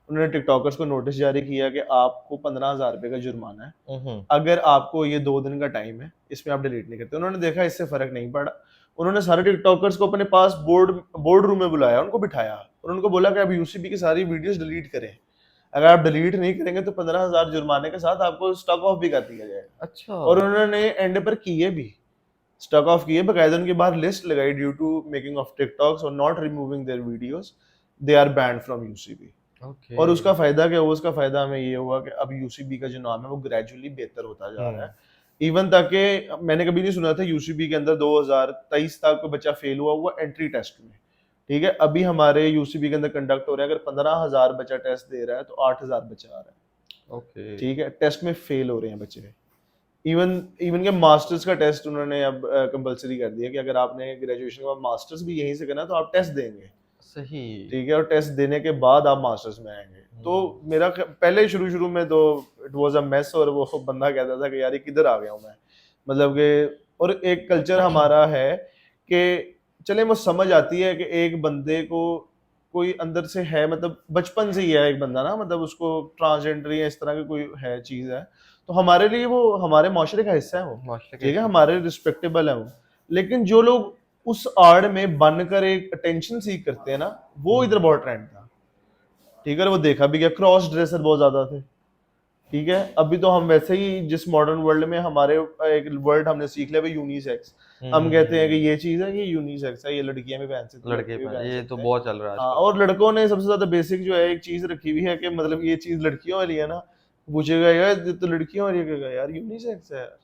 [SPEAKER 1] उन्होंने टिकटॉकर्स को नोटिस जारी किया कि आपको 15,000 रुपये का जुर्माना है अगर आपको ये 2 दिन का टाइम है, इसमें आप डिलीट नहीं करते। उन्होंने देखा इससे फर्क नहीं पड़ा, उन्होंने सारे टिकटॉकर्स को अपने पास बोर्ड रूम में बुलाया, उनको बिठाया और उनको बोला कि आप यूसीबी की सारी वीडियोस डिलीट करें। अगर आप डिलीट नहीं करेंगे तो 15,000 जुर्माने के साथ आपको स्टॉक ऑफ भी कर दिया जाएगा।
[SPEAKER 2] अच्छा।
[SPEAKER 1] और उन्होंने एंड पर किए भी, स्टॉक ऑफ किए, बकायदा उनके बाहर लिस्ट लगाई, due to making of TikToks और not removing their videos, they are banned from UCB.
[SPEAKER 2] Okay.
[SPEAKER 1] और उसका फायदा क्या हुआ? उसका फायदा हमें ये हुआ कि अब यूसीबी का जो नाम है वो ग्रेजुअली बेहतर होता जा रहा है। इवन तक कि मैंने कभी नहीं सुना था यूसीबी के अंदर 2023 तक कोई बच्चा फेल हुआ एंट्री टेस्ट में। ठीक है, अभी हमारे यूसीबी के अंदर कंडक्ट हो रहा है, अगर 15,000 बच्चा टेस्ट दे रहा है तो 8,000 बच्चा आ रहा है।
[SPEAKER 2] ओके।
[SPEAKER 1] ठीक है, टेस्ट में फेल हो रहे हैं बच्चे। इवन इवन के मास्टर्स का टेस्ट उन्होंने अब कंपलसरी कर दिया कि अगर आपने ग्रेजुएशन के बाद मास्टर्स भी यहीं से करना है तो आप टेस्ट देंगे।
[SPEAKER 2] सही।
[SPEAKER 1] ठीक है, और टेस्ट देने के बाद आप मास्टर्स में आएंगे। तो मेरा पहले शुरू में तो इट वाज अ मेस, और वो बंदा कहता था कि यार ये किधर आ गया हूँ मैं, मतलब कि, और एक कल्चर हमारा है कि चले वो समझ आती है कि एक बंदे को कोई अंदर से है, मतलब बचपन से ही है एक बंदा ना, मतलब उसको ट्रांसजेंडर या इस तरह की कोई है चीज है, तो हमारे लिए वो हमारे माशरे का हिस्सा है वो।
[SPEAKER 2] मास्टर
[SPEAKER 1] ठीक है,
[SPEAKER 2] के
[SPEAKER 1] हमारे रिस्पेक्टेबल है वो। लेकिन जो लोग उस आड़ में बनकर एक अटेंशन सीख करते हैं ना, वो इधर बहुत ट्रेंड था। ठीक है, और वो देखा भी गया, क्रॉस ड्रेसर बहुत ज्यादा थे। ठीक है, अभी तो हम वैसे ही जिस मॉडर्न वर्ल्ड में हमारे एक वर्ड हमने सीख लिया यूनिसेक्स। हम कहते हैं कि ये चीज है, ये यूनिसेक्स है, ये लड़कियां भी पहन सकती हैं,
[SPEAKER 2] लड़के
[SPEAKER 1] लड़के भी
[SPEAKER 2] पर
[SPEAKER 1] पहन
[SPEAKER 2] ये
[SPEAKER 1] सकते
[SPEAKER 2] तो
[SPEAKER 1] हैं।
[SPEAKER 2] बहुत चल रहा है
[SPEAKER 1] हाँ,
[SPEAKER 2] आजकल।
[SPEAKER 1] और लड़कों ने सबसे ज्यादा बेसिक जो है एक चीज रखी हुई है कि मतलब ये चीज लड़कियों वाली है ना, पूछेगा यार ये तो लड़कियों वाली है, कहेगा यार यूनिसेक्स है यार।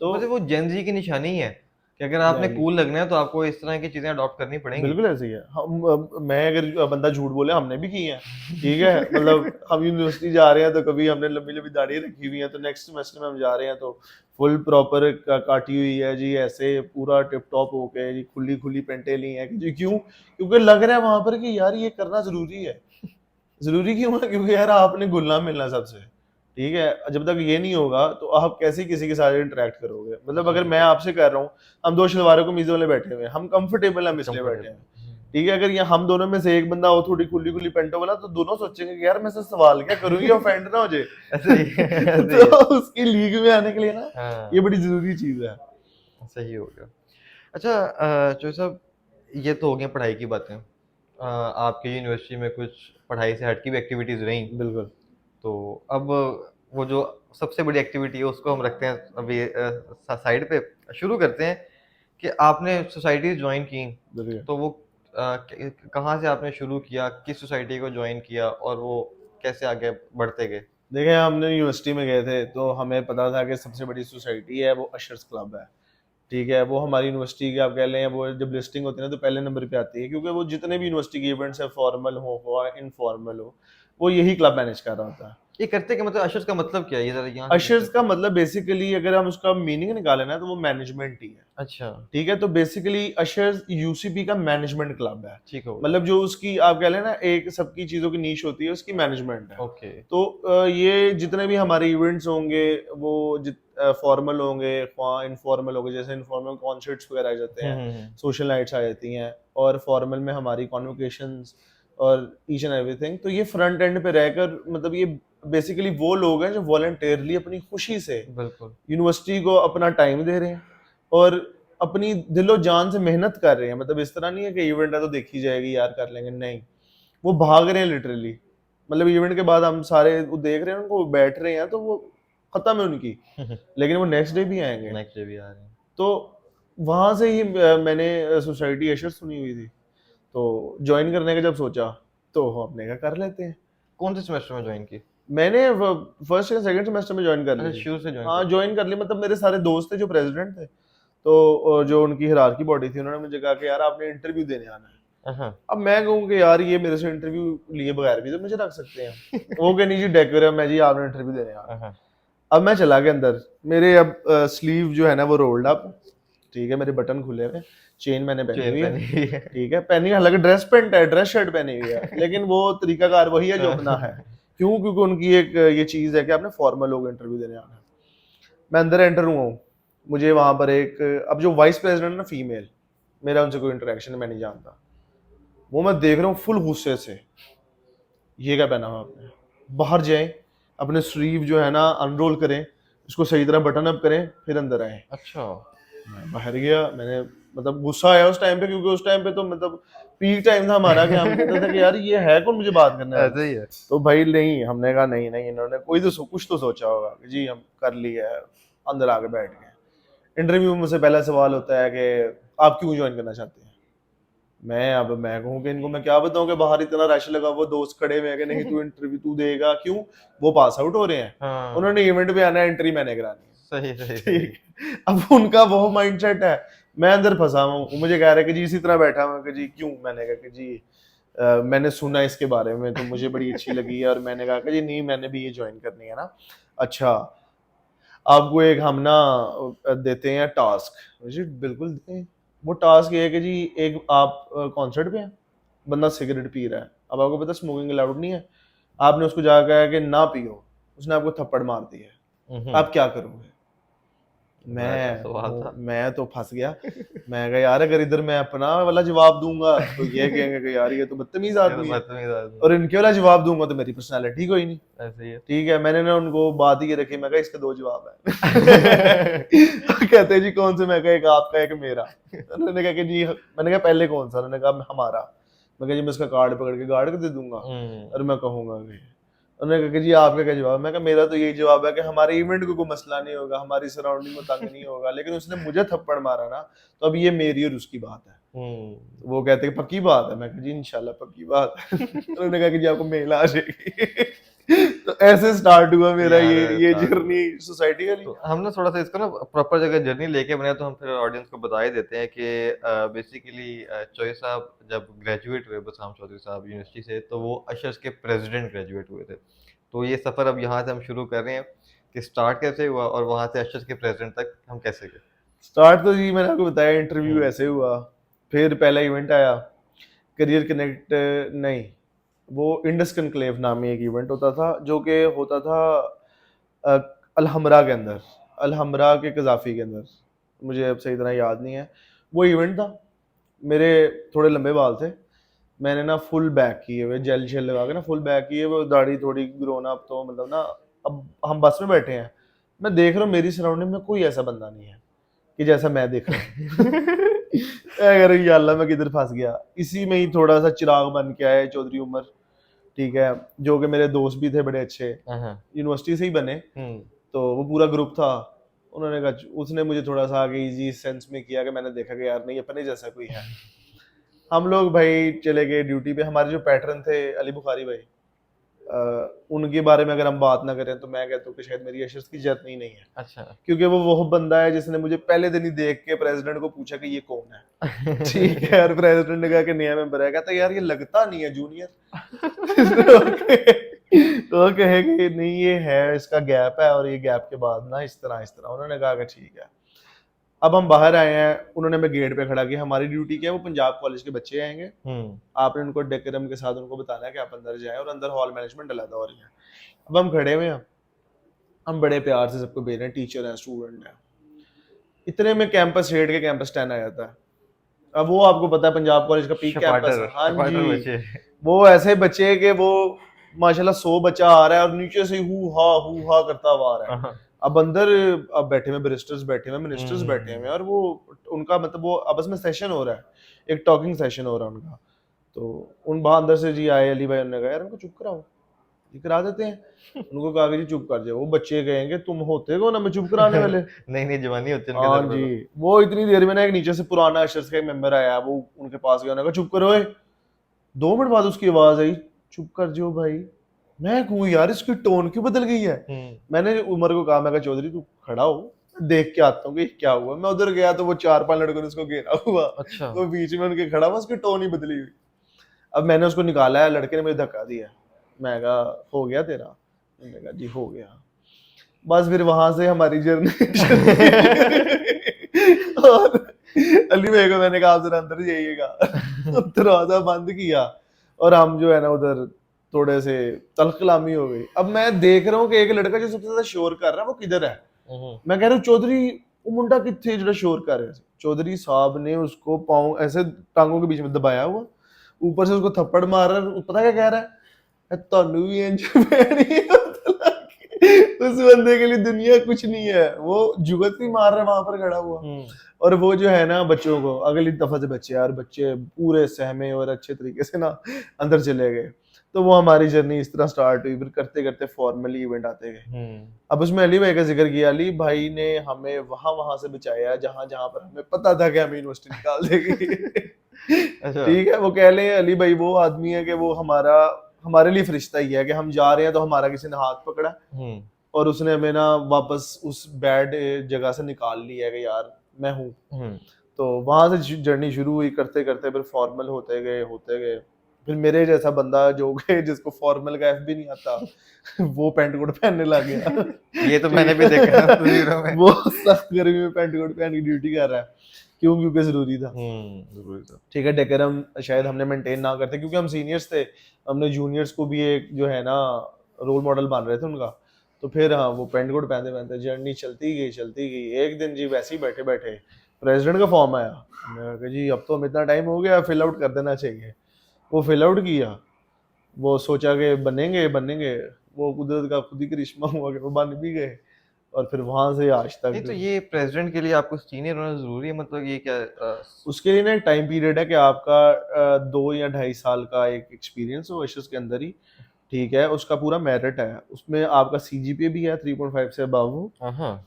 [SPEAKER 1] तो
[SPEAKER 2] वैसे वो जेन जी की निशानी है कि अगर आपने
[SPEAKER 1] exactly,
[SPEAKER 2] कूल लगना है तो आपको इस तरह की चीजें अडॉप्ट करनी पड़ेंगी।
[SPEAKER 1] बिल्कुल ऐसे ही है। हम मैं अगर बंदा झूठ बोले, हमने भी की है। ठीक है, मतलब हम यूनिवर्सिटी जा रहे हैं तो कभी हमने लंबी लंबी दाढ़ी रखी हुई है, तो नेक्स्ट सेमेस्टर में हम जा रहे हैं तो फुल प्रॉपर काटी हुई है जी, ऐसे पूरा टिप टॉप होके जी, खुली खुली पेंटे ली हैं जी। क्यों? क्योंकि लग रहा है वहां पर कि यार ये करना जरूरी है। जरूरी क्यों है? क्योंकि यार आपने घुलना मिलना सबसे। ठीक है, जब तक ये नहीं होगा तो आप कैसे किसी के साथ इंटरेक्ट करोगे? मतलब अगर मैं आपसे कर रहा हूँ, हम दो शलवारों को मीज़ों वाले बैठे हुए हैं, हम कंफर्टेबल हम इसलिए बैठे
[SPEAKER 2] कंफर्टेबल।
[SPEAKER 1] हैं। ठीक है, अगर ये हम दोनों में से एक बंदा हो थोड़ी खुली खुली पेंटो वाला, तो दोनों सोचेंगे कि यार मैं से सवाल क्या करूँ, ये ऑफेंड ना हो जाए।
[SPEAKER 2] ऐसे ही ऐसे ही है।
[SPEAKER 1] तो उसकी लीग में आने के लिए ना ये
[SPEAKER 2] हाँ,
[SPEAKER 1] बड़ी जरूरी चीज है।
[SPEAKER 2] सही हो गया। अच्छा चोई साहब, ये तो हो गई पढ़ाई की बातें। आपकी यूनिवर्सिटी में कुछ पढ़ाई से हट की भी एक्टिविटीज़ रहीं,
[SPEAKER 1] बिल्कुल।
[SPEAKER 2] तो अब वो जो सबसे बड़ी एक्टिविटी है उसको हम रखते हैं अभी साइड पे। शुरू करते हैं कि आपने सोसाइटी ज्वाइन की,
[SPEAKER 1] बिल्कुल।
[SPEAKER 2] तो वो कहाँ से आपने शुरू किया, किस सोसाइटी को ज्वाइन किया और वो कैसे आगे बढ़ते गए?
[SPEAKER 1] देखिए, हमने यूनिवर्सिटी में गए थे तो हमें पता था कि सबसे बड़ी सोसाइटी है वो अशर्स क्लब है। ठीक है, वो हमारी यूनिवर्सिटी की आप कह लें, वो जब लिस्टिंग होती है ना तो पहले नंबर पे आती है, क्योंकि वो जितने भी यूनिवर्सिटी के इवेंट्स है, फॉर्मल हो इनफॉर्मल हो, वो यही क्लब मैनेज कर रहा होता है।
[SPEAKER 2] ये करते कि मतलब अशर्स का मतलब क्या है, ये जरा यहाँ से
[SPEAKER 1] अशर्स का
[SPEAKER 2] समझते हैं।
[SPEAKER 1] मतलब बेसिकली अगर हम उसका मीनिंग निकालें ना तो वो मैनेजमेंट ही है।
[SPEAKER 2] अच्छा,
[SPEAKER 1] ठीक है, तो बेसिकली अशर्स यूसीपी का मैनेजमेंट क्लब है।
[SPEAKER 2] ठीक हो गया।
[SPEAKER 1] मतलब जो उसकी आप कह लें ना, एक सबकी चीजों की नीश होती है, उसकी मैनेजमेंट है।
[SPEAKER 2] ओके।
[SPEAKER 1] तो ये जितने भी हमारे इवेंट्स होंगे, वो फॉर्मल होंगे, इनफॉर्मल होंगे, जैसे इनफॉर्मल कॉन्सर्ट्स वगैरह आ जाते हैं,
[SPEAKER 2] हम्म।
[SPEAKER 1] सोशल नाइट्स आ जाती हैं, और फॉर्मल में हमारी कॉन्वोकेशंस और ईच एंड एवरीथिंग। तो ये फ्रंट एंड पे रहकर, मतलब ये बेसिकली वो लोग हैं जो वॉलंटियरली अपनी खुशी से
[SPEAKER 2] बिल्कुल।
[SPEAKER 1] यूनिवर्सिटी को अपना टाइम दे रहे हैं और अपनी दिलो जान से मेहनत कर रहे हैं। मतलब इस तरह नहीं है कि इवेंट है तो देखी जाएगी यार, कर लेंगे, नहीं, वो भाग रहे हैं लिटरली। मतलब इवेंट के बाद हम सारे वो देख रहे हैं, उनको बैठ रहे हैं, तो वो खत्म है उनकी, लेकिन वो नेक्स्ट डे भी आएंगे।
[SPEAKER 2] नेक्स्ट डे भी आ रहे हैं।
[SPEAKER 1] तो वहां से ही मैंने सोसाइटी एशर सुनी हुई थी, तो ज्वाइन करने का जब सोचा तो हमने कहा कर लेते हैं।
[SPEAKER 2] कौन से सेमेस्टर में ज्वाइन की?
[SPEAKER 1] मैंने फर्स्ट या सेकंड सेमेस्टर में ज्वाइन कर ली
[SPEAKER 2] अच्छा,
[SPEAKER 1] थी।
[SPEAKER 2] शुरू से ज्वाइन
[SPEAKER 1] हाँ,
[SPEAKER 2] कर।
[SPEAKER 1] ज्वाइन कर ली, मतलब मेरे सारे दोस्त थे जो प्रेसिडेंट थे, तो जो उनकी हिरार्की बॉडी थी, उन्होंने मुझे कहा कि यार आपने इंटरव्यू देने आना है।
[SPEAKER 2] हाँ।
[SPEAKER 1] अब मैं कहूँ कि यार ये मेरे से इंटरव्यू लिए बगैर भी तो मुझे रख सकते हैं। वो कह नहीं जी डेकोरम है जी, आपने इंटरव्यू देने आना है।
[SPEAKER 2] हाँ।
[SPEAKER 1] अब मैं चला गया अंदर, मेरे अब स्लीव जो है ना वो रोल्ड अप, ठीक है, मेरे बटन खुले हुए, चेन मैंने पहनी
[SPEAKER 2] चेयर
[SPEAKER 1] हुई है,
[SPEAKER 2] पहनी हुई है।
[SPEAKER 1] ठीक है, पहनी, हालांकि ड्रेस पैंट है, ड्रेस शर्ट पहनी हुई है, लेकिन वो तरीकाकार वही है जो अपना है। क्यों? क्योंकि उनकी एक ये चीज है कि आपने फॉर्मल लोग इंटरव्यू देने आना है। मैं अंदर एंटर हुआ हूँ, मुझे वहां पर एक, अब जो वाइस प्रेसिडेंट है ना फीमेल, मेरा उनसे कोई इंटरेक्शन मैं नहीं जानता, वो मैं देख रहा हूँ फुल गुस्से से, ये क्या पहना हुआ आपने, बाहर जाएं, अपने स्लीव जो है ना अनरोल करें, इसको सही तरह बटन अप करें, फिर अंदर आए।
[SPEAKER 2] अच्छा।
[SPEAKER 1] मैं बाहर गया, मैंने, मतलब गुस्सा आया उस टाइम पे, क्योंकि उस टाइम पे तो मतलब पीक टाइम था हमारा, कि हम कहते थे कि यार ये है कौन मुझे बात करने वाला।
[SPEAKER 2] ऐसे ही है।
[SPEAKER 1] तो भाई नहीं, हमने कहा नहीं नहीं, इन्होंने कोई तो कुछ तो सोचा होगा कि जी हम कर लिया है, अंदर आके बैठ गए। इंटरव्यू में मुझसे पहला सवाल होता है कि आप क्यों ज्वाइन करना चाहते हैं। मैं कहूँ कि इनको मैं क्या बताऊँ कि बाहर इतना रश लगा, वो दोस्त खड़े हुए हैं कि नहीं तू इंटरव्यू तू देगा, क्यों, वो पास आउट हो रहे हैं,
[SPEAKER 2] हाँ।
[SPEAKER 1] उन्होंने इवेंट पे आना है, एंट्री मैंने करानी है।
[SPEAKER 2] सही सही सही।
[SPEAKER 1] ठीक, अब उनका वो माइंडसेट है, मैं अंदर फंसा हूँ, वो मुझे कह रहे हैं कि जी इसी तरह बैठा हूँ, कि जी क्यों, मैंने कहा कि जी मैंने सुना इसके बारे में तो मुझे बड़ी अच्छी लगी है, और मैंने कहा कि जी नहीं, मैंने भी ये ज्वाइन करनी है ना। अच्छा, आपको एक हम ना देते हैं टास्क, जी बिल्कुल दें। वो टास्क ये है कि जी एक आप कॉन्सर्ट पे हैं, बंदा सिगरेट पी रहा है, अब आपको पता स्मोकिंग अलाउड नहीं है, आपने उसको जाकर कहा कि ना पियो, उसने आपको थप्पड़ मार दी है, आप क्या करोगे।
[SPEAKER 2] बड़ा टफ सवाल था।
[SPEAKER 1] मैं तो फंस गया। मैं कहा यार अगर इधर मैं अपना वाला जवाब दूंगा तो ये कहेंगे कि यार ये तो बदतमीज
[SPEAKER 2] ये तो
[SPEAKER 1] आदमी है,
[SPEAKER 2] बदतमीज आदमी
[SPEAKER 1] और इनके वाला जवाब दूंगा तो मेरी पर्सनालिटी कोई नहीं।
[SPEAKER 2] है। ऐसे ही है।
[SPEAKER 1] ठीक है, मैंने ना उनको बात ही रखी, मैं कहा इसके दो जवाब है। तो कहते हैं जी कौन से, मैं कहा एक आपका एक मेरा। उन्होंने कहा कि जी, मैंने कहा पहले कौन सा, उन्होंने कहा हमारा। मैं कहा जी मैं इसका कार्ड पकड़ के गार्ड को दे दूंगा और मैं कहूंगा कि, उन्होंने कहा कि जी आपका क्या जवाब, मैं कहा मेरा तो यही जवाब है कि हमारे इवेंट को कोई मसला नहीं होगा, हमारी सराउंडिंग को तंग नहीं होगा, लेकिन उसने मुझे थप्पड़ मारा ना, तो अब ये मेरी और उसकी बात है। वो कहते हैं पक्की बात है, मैं कहा जी इंशाल्लाह पक्की बात है। उन्होंने कहा कि जी आपको मेल आ जाएगी। तो ऐसे स्टार्ट हुआ मेरा
[SPEAKER 2] यार
[SPEAKER 1] ये
[SPEAKER 2] start हुआ।
[SPEAKER 1] जर्नी सोसाइटी का।
[SPEAKER 2] तो हम ना थोड़ा सा इसको ना प्रॉपर जगह जर्नी लेके बने, तो हम फिर ऑडियंस को बता ही देते हैं कि बेसिकली चोई साहब जब ग्रेजुएट हुए, बसराम चौधरी साहब यूनिवर्सिटी से, तो वो अशर्स के प्रेसिडेंट ग्रेजुएट हुए थे। तो ये सफ़र अब यहाँ से हम शुरू कर रहे हैं कि स्टार्ट कैसे हुआ और वहाँ से अशर्स के प्रेसिडेंट तक हम कैसे गए।
[SPEAKER 1] स्टार्ट तो जी मैंने आपको बताया, इंटरव्यू
[SPEAKER 2] हम्म।
[SPEAKER 1] ऐसे हुआ, फिर पहला इवेंट आया करियर कनेक्ट, नहीं, वो इंडस कनक्लेव नामी एक इवेंट होता था, जो कि होता था अ, अलहमरा के अंदर, अलहमरा के कजाफी के अंदर, मुझे अब सही तरह याद नहीं है। वो इवेंट था, मेरे थोड़े लंबे बाल थे, मैंने ना फुल बैक किए हुए, जेल शेल लगा के ना फुल बैक किए हुए, दाढ़ी थोड़ी ग्रोन अप, तो मतलब ना अब हम बस में बैठे हैं, मैं देख रहा हूँ मेरी सराउंडिंग में कोई ऐसा बंदा नहीं है कि जैसा मैं दिख रहा हूँ। अगर या अल्लाह मैं किधर फंस गया, इसी में ही थोड़ा सा चिराग बन के आया चौधरी उमर, ठीक है, जो कि मेरे दोस्त भी थे बड़े अच्छे,
[SPEAKER 2] हाँ।
[SPEAKER 1] यूनिवर्सिटी से ही बने, तो वो पूरा ग्रुप था। उन्होंने कहा, उसने मुझे थोड़ा सा आगे इजी सेंस में किया कि मैंने देखा कि यार नहीं अपने जैसा कोई है। हम लोग भाई चले गए ड्यूटी पे, हमारे जो पैटर्न थे अली बुखारी भाई, उनके बारे में अगर हम बात ना करें तो मैं कहता हूँ कि शायद मेरी अशर्स की जर्नी नहीं है,
[SPEAKER 2] अच्छा।
[SPEAKER 1] क्योंकि वो बंदा है जिसने मुझे पहले दिन ही देख के प्रेसिडेंट को पूछा कि ये कौन है। ठीक है, और प्रेसिडेंट ने कहा कि नया मेंबर है, कहता यार ये लगता नहीं है जूनियर। तो कहे कि नहीं ये है, इसका गैप है, और ये गैप के बाद ना इस तरह उन्होंने कहा कि ठीक है। अब हम बाहर आए हैं, उन्होंने हमें गेट पे खड़ा किया, हमारी ड्यूटी क्या है, वो पंजाब कॉलेज के बच्चे आएंगे, आपने उनको डेकोरम के साथ उनको बताना है कि आप अंदर जाएं, और अंदर हॉल मैनेजमेंट अलग हो रही है। अब हम खड़े हुए हैं, हम बड़े प्यार से सबको भेज रहे हैं, टीचर हैं, स्टूडेंट हैं, इतने में कैंपस 8 के कैंपस 10 आ जाता है। अब वो आपको पता है पंजाब कॉलेज का पीक कैंपस है, हाँ
[SPEAKER 2] शपाटर
[SPEAKER 1] जी,
[SPEAKER 2] बचे।
[SPEAKER 1] वो ऐसे बच्चे कि वो माशाल्लाह 100 बच्चा आ रहा है और नीचे से हू हा करता हुआ आ रहा है। अब अंदर अब बैठे हुए बैरिस्टर्स बैठे हुए, मिनिस्टर्स बैठे हुए, और वो उनका मतलब वो आपस में सेशन हो रहा है, एक टॉकिंग सेशन हो रहा है उनका। तो उन बाहर अंदर से जी आए अली भाई, उन्होंने कहा यार उनको चुप कराओ, ये करा देते हैं। उनको कहा कि जी चुप कर जाओ। वो बच्चे कहेंगे तुम होते कौन हमें चुप कराने वाले।
[SPEAKER 2] नई नई जवानी होती है उनके
[SPEAKER 1] हाँ
[SPEAKER 2] सर पे
[SPEAKER 1] जी,
[SPEAKER 2] तो।
[SPEAKER 1] वो इतनी देर में ना एक नीचे से पुराना अशर्स का एक मेंबर आया, वो उनके पास गया, उन्होंने कहा चुप करो। 2 मिनट बाद उसकी आवाज आई, चुप कर जो भाई। मैं कहूँ यार इसकी टोन क्यों बदल गई है। मैंने उमर को कहा, मैं कहा चौधरी तू खड़ा हो, देख के आता हूँ कि क्या हुआ। मैं उधर गया तो वो 4-5 लड़कों ने उसको घेरा हुआ,
[SPEAKER 2] अच्छा।
[SPEAKER 1] वो बीच में उनके खड़ा हुआ, उसकी टोन ही बदली हुई। अब मैंने उसको निकाला है, लड़के ने मुझे धक्का दिया, मैं कहा हो गया तेरा, मैंने कहा जी हो गया। बस फिर वहां से हमारी जर्नी और अली भाई को मैंने कहा आप जरा अंदर जाइएगा। दरवाजा बंद किया और हम जो है ना उधर थोड़े से तलखलामी हो गई। अब मैं देख रहा हूँ कि एक लड़का जो सबसे ज्यादा शोर कर रहा है वो किधर है। मैं कह रहा हूँ चौधरी वो मुंडा कितने जो शोर कर रहे। चौधरी साहब ने उसको पाँव ऐसे टांगों के बीच में दबाया हुआ, ऊपर से उसको थप्पड़ मार रहा है। पता क्या कह रहा है, तन्नू भी इंज पैनी है। उस बंदे के लिए दुनिया कुछ नहीं है, वो जुगत ही मार रहा है वहां पर खड़ा हुआ। और वो जो है ना बच्चों को अगली दफा से बच्चे यार बच्चे पूरे सहमे और अच्छे तरीके से ना अंदर चले गए। तो वो हमारी जर्नी इस तरह स्टार्ट हुई, फिर करते करते फॉर्मली इवेंट आते गए। अब उसमें अली भाई का जिक्र किया, अली भाई ने हमें वहां वहां से बचाया जहां जहां पर हमें पता था कि हमें यूनिवर्सिटी निकाल देगी।
[SPEAKER 2] अच्छा।
[SPEAKER 1] ठीक है, वो कह लें अली भाई वो आदमी है कि वो हमारे लिए फरिश्ता ही है कि हम जा रहे हैं तो हमारा किसी ने हाथ पकड़ा और उसने हमें ना वापस उस बैड जगह से निकाल लिया है कि यार मैं हूँ। तो वहां से जर्नी शुरू हुई, करते करते फिर फॉर्मल होते गए। फिर मेरे जैसा बंदा जो गए जिसको फॉर्मल का एफ भी नहीं आता वो पैंट कोट पहनने लग गया।
[SPEAKER 2] ये तो मैंने भी देखा है तस्वीरों में।
[SPEAKER 1] वो सख्त गर्मी में पैंट कोट पहन के ड्यूटी कर रहा है, क्यों? क्योंकि जरूरी था।
[SPEAKER 2] जरूरी था।
[SPEAKER 1] ठीक है, डेकोरम शायद हमने मेंटेन ना करते क्योंकि हम सीनियर्स थे, हमने जूनियर्स को भी एक जो है ना रोल मॉडल बन रहे थे उनका। तो फिर हाँ वो पेंट कोट पहनते पहनते जर्नी चलती गई। एक दिन जी वैसे ही बैठे बैठे प्रेसिडेंट का फॉर्म आया। मैं कहा जी अब तो हम इतना टाइम हो गया, फिल आउट कर देना चाहिए। वो फिल आउट किया, वो सोचा कि बनेंगे, वो कुदरत का खुद ही करिश्मा हुआ कि वो बन भी गए। और फिर वहां से आज
[SPEAKER 2] नहीं
[SPEAKER 1] तक
[SPEAKER 2] तो ये प्रेसिडेंट के लिए आपको सीनियर होना जरूरी है, मतलब ये क्या
[SPEAKER 1] उसके लिए ना एक टाइम पीरियड है कि आपका 2 या 2.5 साल का एक एक्सपीरियंस हो एशेस के अंदर ही। ठीक है, उसका पूरा मेरिट है, उसमें आपका सीजीपीए भी है 3.5 से अबव हो।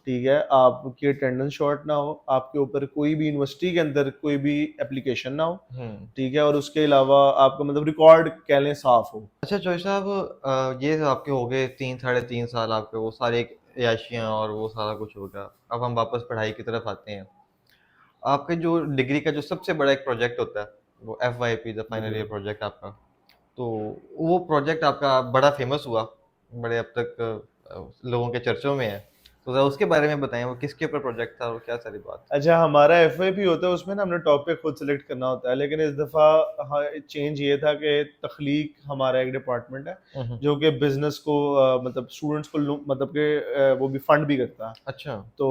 [SPEAKER 1] ठीक है, आपकी अटेंडेंस शॉर्ट ना हो, आपके ऊपर कोई भी यूनिवर्सिटी के अंदर कोई भी एप्लीकेशन ना हो। ठीक है, और उसके अलावा आपका मतलब रिकॉर्ड कह लें साफ हो।
[SPEAKER 2] अच्छा चौधरी साहब, ये तो आपके हो गए 3 साढ़े 3 साल आपके वो सारे याशियाँ और वो सारा कुछ हो गया। अब हम वापस पढ़ाई की तरफ आते हैं। आपके जो डिग्री का जो सबसे बड़ा एक प्रोजेक्ट होता है वो FYP the final year project आपका, तो वो प्रोजेक्ट आपका बड़ा फेमस हुआ, बड़े अब तक लोगों के चर्चों में है। तो ज़रा उसके बारे में बताएं, वो किसके ऊपर प्रोजेक्ट था और क्या सारी बात
[SPEAKER 1] अच्छा, हमारा एफवाईपी होता है, उसमें ना हमने टॉपिक खुद सेलेक्ट करना होता है, लेकिन इस दफ़ा चेंज ये था कि तख्लीक हमारा एक डिपार्टमेंट है जो कि बिजनेस को मतलब स्टूडेंट्स को मतलब के वो भी फंड भी करता है।
[SPEAKER 2] अच्छा।
[SPEAKER 1] तो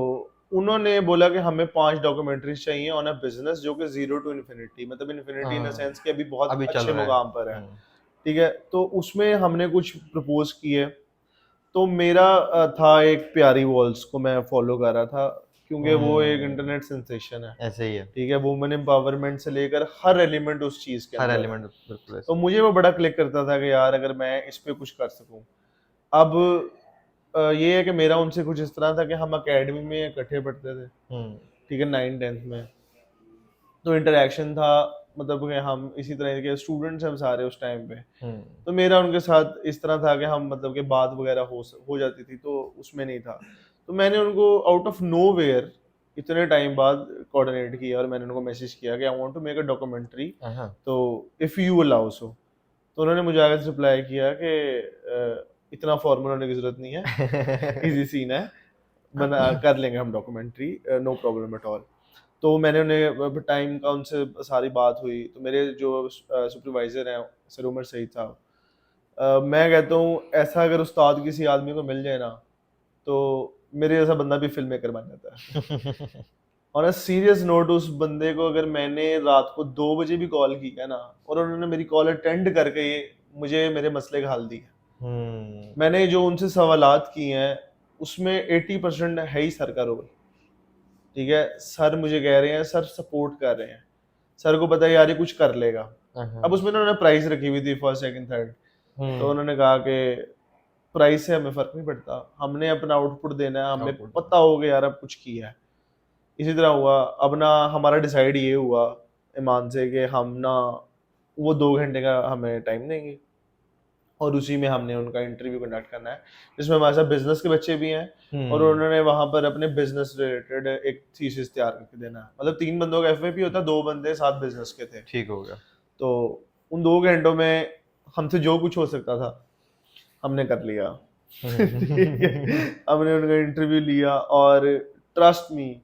[SPEAKER 1] उन्होंने बोला कि हमें 5 डॉक्यूमेंट्रीज चाहिए ऑन अ बिजनेस जो कि 0 टू इन्फिनिटी, मतलब इन्फिनिटी इन द
[SPEAKER 2] हाँ,
[SPEAKER 1] सेंस कि अभी बहुत
[SPEAKER 2] अभी चल
[SPEAKER 1] अच्छे
[SPEAKER 2] रहा है।
[SPEAKER 1] मुकाम पर है।
[SPEAKER 2] हम्म,
[SPEAKER 1] ठीक है, तो उसमें हमने कुछ प्रपोज किए। तो मेरा था एक प्यारी वॉल्स को मैं फॉलो कर रहा था, क्योंकि वो एक
[SPEAKER 2] हम्म,
[SPEAKER 1] इंटरनेट सेंसेशन है।
[SPEAKER 2] ऐसे ही है,
[SPEAKER 1] ठीक है, वुमेन एम्पावरमेंट से लेकर हर एलिमेंट उस चीज के
[SPEAKER 2] हर
[SPEAKER 1] अंदर है।
[SPEAKER 2] एलिमेंट बिल्कुल
[SPEAKER 1] तो
[SPEAKER 2] ऐसे ही।
[SPEAKER 1] मुझे वो बड़ा क्लिक करता था कि यार अगर मैं इस पे कुछ कर सकूं। अब ये है कि मेरा उनसे कुछ इस तरह था कि हम एकेडमी में इकट्ठे पढ़ते थे।
[SPEAKER 2] हम्म,
[SPEAKER 1] ठीक है, 9th 10th में तो इंटरेक्शन था, मतलब कि हम इसी तरह के स्टूडेंट्स हम सारे उस टाइम पे।
[SPEAKER 2] हम्म,
[SPEAKER 1] तो मेरा उनके साथ इस तरह था कि हम मतलब कि बात वगैरह हो जाती थी, तो उसमें नहीं था। तो मैंने उनको आउट ऑफ नोवेयर इतने टाइम बाद कोऑर्डिनेट किया और मैंने उनको मैसेज किया कि I want to make a documentary,
[SPEAKER 2] हाँ,
[SPEAKER 1] तो इफ़ यू अलाउ सो। तो उन्होंने मुझे आगे से रिप्लाई किया कि इतना फॉर्मल होने की ज़रूरत नहीं है, इजी सीन है, बना कर लेंगे हम documentary, no problem at all. तो मैंने उन्हें टाइम का उनसे सारी बात हुई, तो मेरे जो सुपरवाइज़र हैं सर उमर सईद साहब, मैं कहता हूँ ऐसा अगर उस्ताद किसी आदमी को मिल जाए ना, तो मेरे जैसा बंदा भी फिल्म मेकर बन जाता है। और अ सीरियस नोट, उस बंदे को अगर मैंने रात को 2 बजे भी कॉल किया ना और उन्होंने मेरी कॉल अटेंड करके मुझे मेरे मसले का हल दिया।
[SPEAKER 2] हम्म,
[SPEAKER 1] मैंने जो उनसे सवालात किए हैं उसमें 80% है ही सर का रोल। ठीक है, सर मुझे कह रहे हैं, सर सपोर्ट कर रहे हैं, सर को पता है यार ये कुछ कर लेगा। अब
[SPEAKER 2] हाँ,
[SPEAKER 1] उसमें उन्होंने प्राइस रखी हुई थी फर्स्ट सेकंड थर्ड, तो
[SPEAKER 2] हम्म,
[SPEAKER 1] उन्होंने कहा कि प्राइस से हमें फर्क नहीं पड़ता, हमने अपना आउटपुट देना है, हमें
[SPEAKER 2] आउटपुट,
[SPEAKER 1] पता हो कि यार अब कुछ किया है। इसी तरह हुआ, अब ना हमारा डिसाइड ये हुआ ईमान से कि हम ना वो 2 घंटे का हमें टाइम देंगे और उसी में हमने उनका इंटरव्यू कंडक्ट करना है, जिसमें हमारे साथ बिजनेस के बच्चे भी हैं और
[SPEAKER 2] हम्म,
[SPEAKER 1] उन्होंने वहां पर अपने बिजनेस रिलेटेड एक थीसिस तैयार करके देना है। मतलब 3 बंदों का एफएपी होता है, 2 बंदे साथ बिजनेस के थे।
[SPEAKER 2] ठीक हो गया।
[SPEAKER 1] तो उन 2 घंटों में हमसे जो कुछ हो सकता था हमने कर लिया। ठीक है, हमने उनका इंटरव्यू लिया और ट्रस्ट मी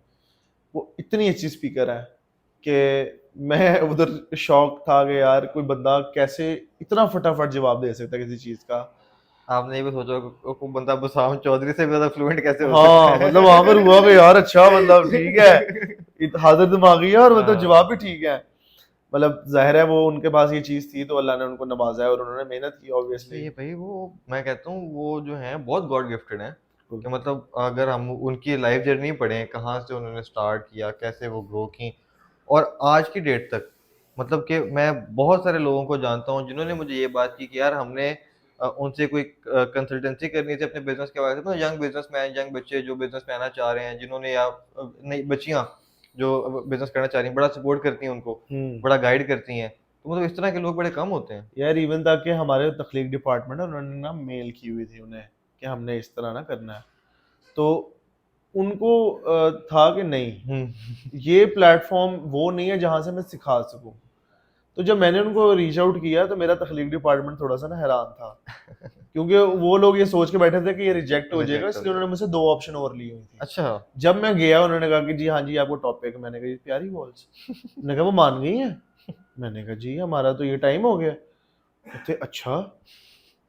[SPEAKER 1] वो इतनी अच्छी स्पीकर है कि मैं उधर शॉक था कि यार कोई बंदा कैसे इतना फटाफट जवाब दे सकता है किसी चीज का।
[SPEAKER 2] आपने ये भी सोचा को बंदा बुसाम चौधरी से भी ज्यादा फ्लुएंट कैसे हो सकता
[SPEAKER 1] हाँ, मतलब वहां पर हुआ कि यार अच्छा मतलब ठीक है,
[SPEAKER 2] है।
[SPEAKER 1] हाजिर दिमागी है और मतलब जवाब
[SPEAKER 2] हाँ,
[SPEAKER 1] भी ठीक है। मतलब जाहिर है वो उनके पास ये चीज थी तो अल्लाह ने उनको नवाजा है और उन्होंने मेहनत की
[SPEAKER 2] इसलिए
[SPEAKER 1] ऑब्वियसली।
[SPEAKER 2] ये भाई वो मैं कहता हूँ वो जो है बहुत गॉड गिफ्टेड है कि मतलब अगर हम उनकी लाइफ जर्नी पढ़ें कहाँ से उन्होंने स्टार्ट किया कैसे वो ग्रो की और आज की डेट तक मतलब कि मैं बहुत सारे लोगों को जानता हूँ जिन्होंने मुझे ये बात की कि यार हमने उनसे कोई कंसल्टेंसी करनी थी अपने बिजनेस के बारे में ना यंग बिजनेसमैन यंग बच्चे जो बिजनेस में आना चाह रहे हैं जिन्होंने या नई बच्चियां जो बिजनेस करना चाह रही हैं बड़ा सपोर्ट करती हैं उनको
[SPEAKER 1] हम्म।
[SPEAKER 2] बड़ा गाइड करती हैं तो मतलब इस तरह के लोग बड़े कम होते हैं।
[SPEAKER 1] यार इवन तक कि हमारे तखलीक डिपार्टमेंट है उन्होंने ना मेल की हुई थी उन्हें कि हमने इस तरह ना करना है। तो उनको था कि नहीं,
[SPEAKER 2] हम्म।
[SPEAKER 1] ये प्लेटफॉर्म वो नहीं है जहां से मैं सिखा सकूं। तो जब मैंने उनको रीच आउट किया तो मेरा तखलीक डिपार्टमेंट थोड़ा सा ना हैरान था, क्योंकि वो लोग ये सोच के बैठे थे कि ये रिजेक्ट हो जाएगा,
[SPEAKER 2] रिजेक्ट हो
[SPEAKER 1] इसलिए उन्होंने
[SPEAKER 2] जाएगा।
[SPEAKER 1] मुझसे 2 ऑप्शन और ली हुई थी।
[SPEAKER 2] अच्छा।
[SPEAKER 1] जब मैं गया उन्होंने कहा कि जी हाँ जी आपको टॉपिक, मैंने कहा ये प्यारी वॉल्स, मैंने कहा वो मान गई है, मैंने कहा जी हमारा तो ये टाइम हो गया। कहते अच्छा,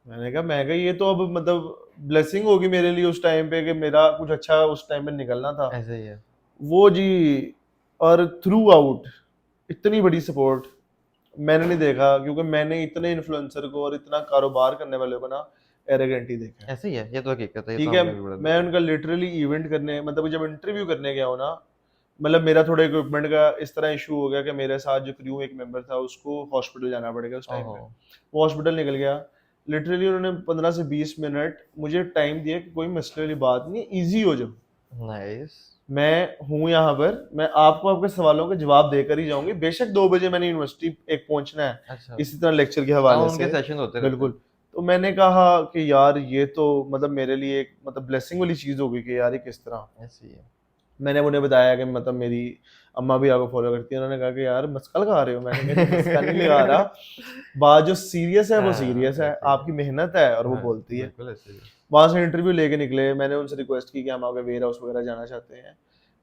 [SPEAKER 1] मैं कहा ये तो अब मतलब ब्लेसिंग होगी मेरे लिए उस टाइम पे कि मेरा कुछ अच्छा उस टाइम पे निकलना था।
[SPEAKER 2] ऐसे ही है।
[SPEAKER 1] वो जी, और थ्रू आउट इतनी बड़ी सपोर्ट मैंने नहीं देखा, क्योंकि मैंने इतने इन्फ्लुएंसर को और इतना कारोबार करने वाले को ना एरोगेंट ही देखा है।
[SPEAKER 2] ऐसे ही है ये तो हकीकत है ये तो
[SPEAKER 1] ठीक है,
[SPEAKER 2] हमने भी बड़ा
[SPEAKER 1] मैं
[SPEAKER 2] देखा है।
[SPEAKER 1] उनका लिटरली इवेंट करने, मतलब जब इंटरव्यू करने गया हूँ ना, मतलब मेरा थोड़ा इक्विपमेंट का इस तरह इशू हो गया कि मेरे साथ जो क्रू एक मेंबर था उसको हॉस्पिटल जाना पड़ेगा उस टाइम
[SPEAKER 2] ओहो।
[SPEAKER 1] पे। वो हॉस्पिटल निकल गया। लिटरली उन्होंने 15 से 20 मिनट मुझे टाइम दिया कि कोई मसले वाली बात नहीं है, ईजी हो जाओ,
[SPEAKER 2] नाइस।
[SPEAKER 1] मैं हूँ यहाँ पर, मैं आपको आपके सवालों के जवाब देकर ही जाऊंगी। बेशक 2 बजे मैंने यूनिवर्सिटी एक पहुंचना है
[SPEAKER 2] अच्छा।
[SPEAKER 1] इसी तरह लेक्चर के
[SPEAKER 2] हाँ
[SPEAKER 1] हवाले
[SPEAKER 2] उनके
[SPEAKER 1] से।
[SPEAKER 2] सेशन होते रहते
[SPEAKER 1] बिल्कुल।
[SPEAKER 2] हैं।
[SPEAKER 1] तो मैंने कहा कि यार ये तो मतलब मेरे लिए एक मतलब ब्लेसिंग वाली चीज़ हो गई कि यार ये किस तरह।
[SPEAKER 2] ऐसे ही है।
[SPEAKER 1] मैंने उन्हें बताया कि मतलब मेरी अम्मा भी आपको फॉलो करती है, उन्होंने कहा कि यार मस्का लगा रहे हो, मैंने कहा जी मस्का नहीं लगा रहा, बात जो सीरियस है वो
[SPEAKER 2] हाँ
[SPEAKER 1] सीरियस है,
[SPEAKER 2] ऐसे ही है।
[SPEAKER 1] आपकी मेहनत है और वो
[SPEAKER 2] हाँ
[SPEAKER 1] बोलती है।
[SPEAKER 2] बिल्कुल ऐसे ही है।
[SPEAKER 1] वहां से इंटरव्यू लेके निकले, मैंने उनसे रिक्वेस्ट की कि हम आपके वेयर हाउस वगैरह जाना चाहते हैं।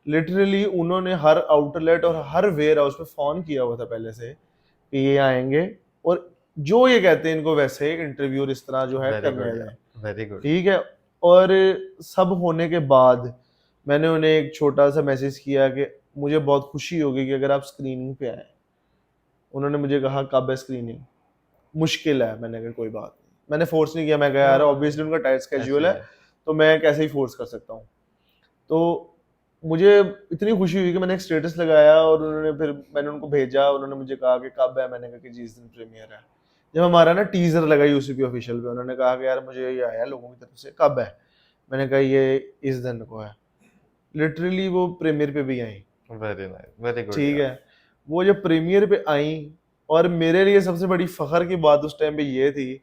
[SPEAKER 1] लिटरली उन्होंने हर आउटलेट और हर वेयर हाउस पे फोन किया हुआ था पहले से कि ये आएंगे और जो ये कहते हैं इनको वैसे इंटरव्यू इस तरह जो है
[SPEAKER 2] वेरी
[SPEAKER 1] करने
[SPEAKER 2] गुड
[SPEAKER 1] हैं।
[SPEAKER 2] यार वेरी गुड।
[SPEAKER 1] ठीक है, और सब होने के बाद मैंने उन्हें एक छोटा सा मैसेज किया कि मुझे बहुत खुशी होगी कि अगर आप स्क्रीनिंग पे आए। उन्होंने मुझे कहा कब है स्क्रीनिंग? मुश्किल है। मैंने कहा कोई बात नहीं, मैंने फोर्स नहीं किया। मैं कहा यार ऑब्वियसली उनका टाइट स्केड्यूल
[SPEAKER 2] ऐसे
[SPEAKER 1] है,
[SPEAKER 2] ही है।
[SPEAKER 1] तो मैं कैसे ही फोर्स कर सकता हूँ। तो मुझे इतनी खुशी हुई कि मैंने एक स्टेटस लगाया और मैंने उनको भेजा। उन्होंने मुझे कहा कि कब है? मैंने कहा कि जी इस दिन प्रीमियर है। जब हमारा ना टीजर लगा यूसीपी ऑफिशियल पे, उन्होंने कहा कि यार मुझे ये आया लोगों की तरफ से, कब है? मैंने कहा ये इस दिन को है। लिटरली वो प्रीमियर पे भी आई।
[SPEAKER 2] वेरी नाइस, वेरी गुड
[SPEAKER 1] ठीक
[SPEAKER 2] यार।
[SPEAKER 1] है, वो जब प्रीमियर पे आई, और मेरे लिए सबसे बड़ी फखर की बात उस टाइम पे ये थी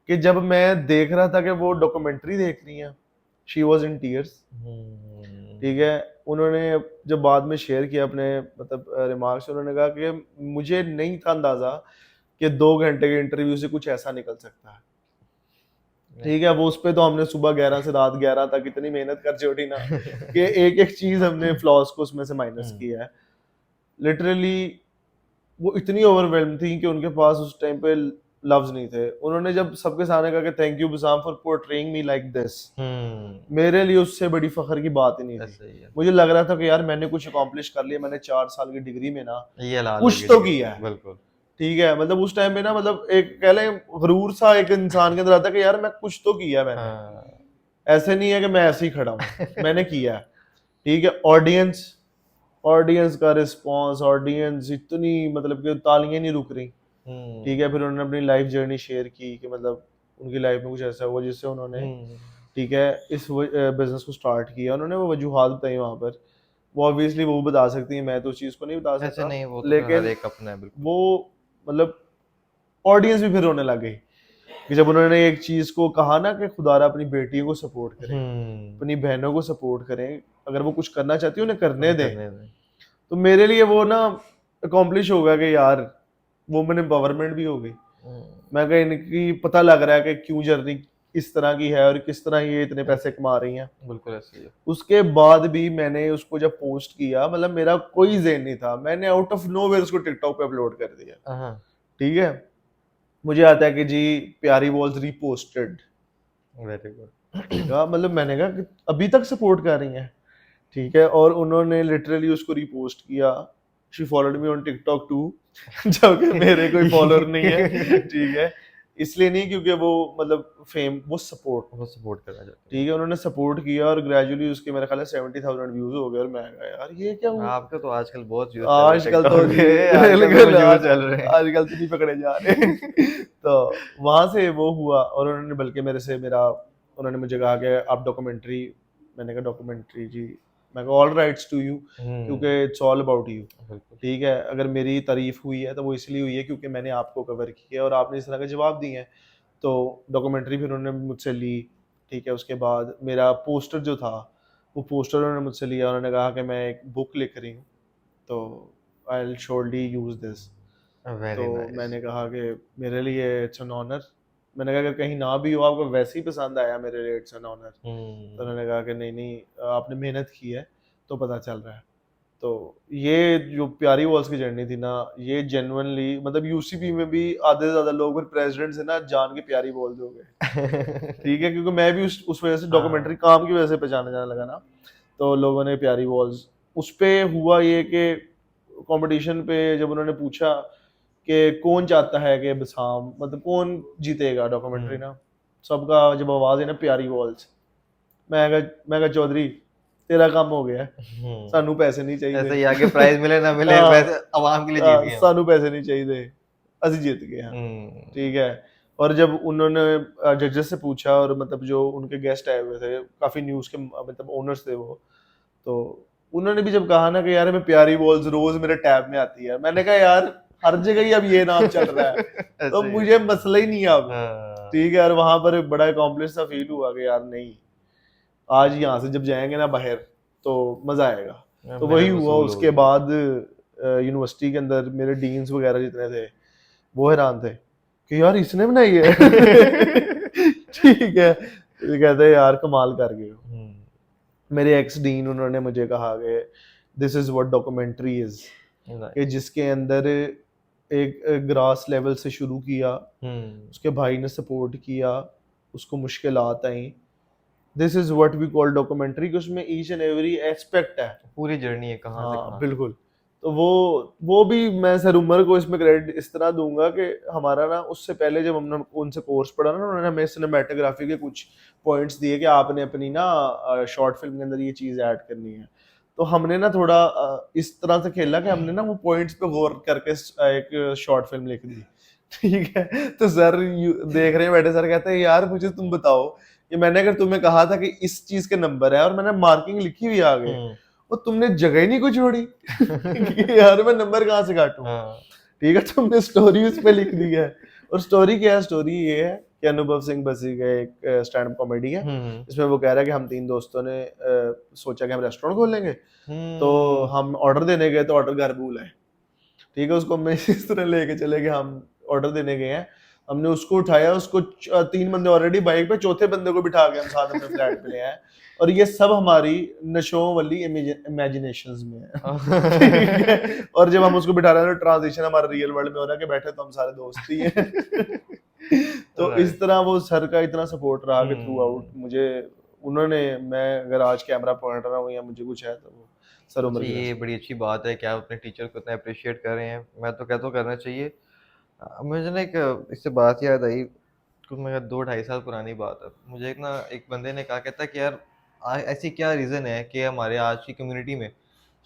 [SPEAKER 1] कि जब मैं देख रहा था कि वो डॉक्यूमेंट्री देख रही हैं, शी वॉज इन टीयर्स। ठीक है, उन्होंने जब बाद में शेयर किया अपने मतलब रिमार्क्स, उन्होंने कहा कि मुझे नहीं था अंदाजा कि 2 घंटे के इंटरव्यू से कुछ ऐसा निकल सकता है। ठीक है, वो उस पे तो हमने सुबह 11 से रात 11 तक इतनी मेहनत कर छोड़ी ना कि एक एक चीज हमने फ्लॉस को उसमें से माइनस किया है। लिटरली वो इतनी ओवरवेल्म थी कि उनके पास उस टाइम पे लफ्ज नहीं थे। उन्होंने जब सबके सामने कहा कि थैंक यू बिसाम for portraying me like this, मेरे लिए उससे बड़ी फखर की बात ही नहीं थी।
[SPEAKER 2] ऐसे ही है।
[SPEAKER 1] मुझे लग रहा था कि यार मैंने कुछ अकॉम्प्लिश कर लिया, मैंने 4 साल की डिग्री में ना
[SPEAKER 2] ये लाल
[SPEAKER 1] कुछ
[SPEAKER 2] होगी
[SPEAKER 1] तो
[SPEAKER 2] डिग्री,
[SPEAKER 1] किया है।
[SPEAKER 2] बिल्कुल।
[SPEAKER 1] ठीक है, मतलब उस टाइम पे ना, मतलब एक कह लें गरूर सा एक इंसान के अंदर आता है कि यार मैं कुछ तो किया मैंने।
[SPEAKER 2] हाँ।
[SPEAKER 1] ऐसे नहीं है कि मैं ऐसे ही खड़ा हूँ, मैंने किया है। ठीक है, ऑडियंस ऑडियंस का रिस्पॉन्स, ऑडियंस इतनी मतलब कि तालियां नहीं रुक रही। ठीक है, फिर उन्होंने अपनी लाइफ जर्नी शेयर की कि मतलब उनकी लाइफ में कुछ ऐसा हुआ जिससे उन्होंने ठीक है इस बिजनेस को स्टार्ट किया। उन्होंने वो वजूहात बताई वहाँ पर, वो ऑब्वियसली वो बता सकती है, मैं तो उस चीज़ को नहीं बता
[SPEAKER 2] ऐसे
[SPEAKER 1] सकता।
[SPEAKER 2] नहीं, वो तो फिर हर
[SPEAKER 1] लेकिन
[SPEAKER 2] एक अपना है, बिल्कुल।
[SPEAKER 1] वो मतलब ऑडियंस भी फिर रोने लग गई कि जब उन्होंने एक चीज़ को कहा ना कि खुदारा अपनी बेटियों को सपोर्ट करें, अपनी बहनों को सपोर्ट करें, अगर वो कुछ करना चाहती है उन्हें करने दें।
[SPEAKER 2] करने दें।
[SPEAKER 1] तो मेरे लिए वो ना अकॉम्प्लिश हो गया कि यार वुमेन एम्पावरमेंट भी हो गई। मैं कहीं इनकी पता लग रहा है कि क्यों जर्नी इस तरह की है और किस तरह ये इतने पैसे कमा रही हैं।
[SPEAKER 2] बिल्कुल ऐसे ही है।
[SPEAKER 1] उसके बाद भी मैंने उसको जब पोस्ट किया, मतलब मेरा कोई ज़हन नहीं था, मैंने आउट ऑफ नोवेयर उसको टिकटॉक पे अपलोड कर दिया।
[SPEAKER 2] हाँ,
[SPEAKER 1] ठीक है, मुझे आता है कि जी प्यारी वॉल्स रीपोस्टेड।
[SPEAKER 2] Very good.
[SPEAKER 1] मैंने कहा मतलब मैंने कहा कि अभी तक सपोर्ट कर रही हैं। ठीक है, और उन्होंने लिटरली उसको रीपोस्ट किया। She followed me on TikTok too जबकि मेरे कोई फॉलोअर नहीं है। ठीक है, इसलिए नहीं क्योंकि वो मतलब फेम, वो सपोर्ट।
[SPEAKER 2] वो सपोर्ट करना चाहते हैं।
[SPEAKER 1] ठीक है, उन्होंने सपोर्ट किया और ग्रेजुअली उसके मेरे ख्याल है 70,000 व्यूज हो गए। और मैं कहा यार ये क्या हुआ?
[SPEAKER 2] आपका तो आजकल बहुत व्यूज चल रहे हैं
[SPEAKER 1] आजकल तो
[SPEAKER 2] टिकटॉक
[SPEAKER 1] जी
[SPEAKER 2] पे, आजकल तो
[SPEAKER 1] बिल्कुल
[SPEAKER 2] व्यूज चल रहे हैं।
[SPEAKER 1] आजकल तो नहीं पकड़े जा रहे। तो वहां से वो हुआ और उन्होंने बल्कि उन्होंने मुझे कहा कि आप डॉक्यूमेंट्री। मैंने कहा डॉक्यूमेंट्री जी, मैं कहा ऑल राइट्स टू यू, क्योंकि इट्स ऑल अबाउट यू।
[SPEAKER 2] बिल्कुल।
[SPEAKER 1] ठीक है, अगर मेरी तारीफ हुई है तो वो इसलिए हुई है क्योंकि मैंने आपको कवर किया है और आपने इस तरह के जवाब दिए हैं। तो डॉक्यूमेंट्री फिर उन्होंने मुझसे ली। ठीक है, उसके बाद मेरा पोस्टर जो था, वो पोस्टर उन्होंने मुझसे लिया। उन्होंने कहा कि मैं एक बुक लिख रही हूँ, तो I will surely use this. तो
[SPEAKER 2] वेरी नाइस।
[SPEAKER 1] मैंने कहा कि मेरे लिए इट्स एन ऑनर। मैंने कहा अगर कहीं ना भी हो, आपको वैसे ही पसंद आया, मेरे लिए इट्स एन ऑनर। तो उन्होंने कहा कि नहीं नहीं, आपने मेहनत की है तो पता चल रहा है। तो ये जो प्यारी वॉल्स की जर्नी थी ना, ये जेन्युइनली मतलब यूसीपी में भी आधे से ज़्यादा लोग फिर प्रेसिडेंट से ना जान के प्यारी वॉल्स हो गए। ठीक है, क्योंकि मैं भी उस वजह से डॉक्यूमेंट्री
[SPEAKER 2] हाँ।
[SPEAKER 1] काम की वजह से पहचाने जाने लगा ना। तो लोगों ने प्यारी वॉल्स उस पे हुआ ये कि कंपटीशन पे जब उन्होंने पूछा कि कौन चाहता है कि बसाम मतलब कौन जीतेगा डॉक्यूमेंट्री ना, सबका जब आवाज है ना प्यारी वॉल्स, मैं कहा चौधरी तेरा काम हो गया, सानू पैसे नहीं चाहिए।
[SPEAKER 2] ऐसे ही आगे प्राइज मिले ना मिले, वैसे आवाम के लिए जीत गए हम।
[SPEAKER 1] सानू पैसे नहीं चाहिए, असि जीत गए हैं। ठीक है, और जब उन्होंने जजेस से पूछा और मतलब जो उनके गेस्ट आए हुए थे, काफी न्यूज के मतलब ओनर्स थे वो, तो उन्होंने भी जब कहा ना कि यार मैं प्यारी वॉल्स रोज मेरे टैब में आती है, मैंने कहा यार हर जगह ही अब ये नाम चल रहा है तो
[SPEAKER 2] ऐसे ही
[SPEAKER 1] मुझे
[SPEAKER 2] है।
[SPEAKER 1] मसला ही नहीं है अब।
[SPEAKER 2] हाँ।
[SPEAKER 1] ठीक है, और वहां पर एक बड़ा अकॉम्प्लिश सा फील हुआ कि यार नहीं, आज यहाँ से जब जाएंगे ना बाहर तो मजा आएगा। तो वही
[SPEAKER 2] मेहनत
[SPEAKER 1] हुआ।
[SPEAKER 2] वसूल
[SPEAKER 1] उसके
[SPEAKER 2] होगी।
[SPEAKER 1] बाद यूनिवर्सिटी के अंदर मेरे डीन्स वगैरह जितने थे वो हैरान थे कि यार इसने बनाई है। ठीक है, तो ये कहते हैं यार कमाल कर गए हो। मेरे एक्स डीन उन्होंने मुझे कहा कि this is what documentary is, कि जिसके अंदर एक ग्रास लेवल से शुरू किया, उसके भाई ने सपोर्ट किया, उसको मुश्किलात आई, this is what we call documentary, कि उसमें ईच एंड एवरी एस्पेक्ट है।
[SPEAKER 2] पूरी जर्नी है कहाँ से
[SPEAKER 1] हाँ
[SPEAKER 2] कहाँ।
[SPEAKER 1] बिल्कुल। तो वो भी मैं सर उमर को इसमें क्रेडिट इस तरह दूंगा कि हमारा ना उससे पहले जब हमने उनसे कोर्स पढ़ा ना, उन्होंने हमें सिनेमेटोग्राफी के कुछ पॉइंट्स दिए कि आपने अपनी ना शॉर्ट फिल्म के अंदर ये चीज ऐड करनी है। तो हमने ना थोड़ा इस तरह से खेला कि हमने ना वो पॉइंट्स पे गौर करके एक शॉर्ट फिल्म लिख दी। ठीक है, तो सर देख रहे हैं बैठे, सर कहते हैं यार मुझे तुम बताओ कि मैंने अगर तुम्हें कहा था कि इस चीज के नंबर है और मैंने मार्किंग लिखी हुई आगे, वो तुमने जगह ही नहीं को छोड़ी कि यार मैं नंबर कहाँ से काटूं।
[SPEAKER 2] हाँ।
[SPEAKER 1] ठीक है, तुमने स्टोरी उस पे लिख दी है। और स्टोरी क्या है? स्टोरी ये है कि अनुभव सिंह बसी का एक स्टैंड अप कॉमेडी है, इसमें वो कह रहा है कि हम 3 दोस्तों ने सोचा कि हम रेस्टोरेंट खोलेंगे। तो हम ऑर्डर देने गए तो ऑर्डर घर भूल है। ठीक है, उसको हमने इस तरह लेके चले कि हम ऑर्डर देने गए हैं, हमने उसको उठाया, उसको 3 बंदे ऑलरेडी बाइक पे, चौथे बंदे को बिठा के हम साथ अपने फ्लैट पे ले आए। और ये सब हमारी नशों वाली इमेजिनेशंस में है। ठीक है, और जब हम उसको बिठा रहे हैं तो ट्रांजिशन हमारा रियल वर्ल्ड में हो रहा है कि बैठे तो हम सारे दोस्त ही हैं। तो इस तरह वो सर का इतना सपोर्ट रहा कि थ्रू आउट मुझे उन्होंने, मैं अगर आज कैमरा पॉइंट रहा हूँ या मुझे कुछ है तो वो सर उमर
[SPEAKER 2] जी,
[SPEAKER 1] की वजह
[SPEAKER 2] ये
[SPEAKER 1] से।
[SPEAKER 2] बड़ी अच्छी बात है कि आप अपने टीचर को इतना अप्रिशिएट कर रहे हैं। मैं तो कहता हूँ करना चाहिए। मुझे ना एक इससे बात याद आई, कुछ मेरा 2 ढाई साल पुरानी बात है। मुझे एक बंदे ने कहा, कहता कि यार ऐसी क्या रीज़न है कि हमारे आज की कम्युनिटी में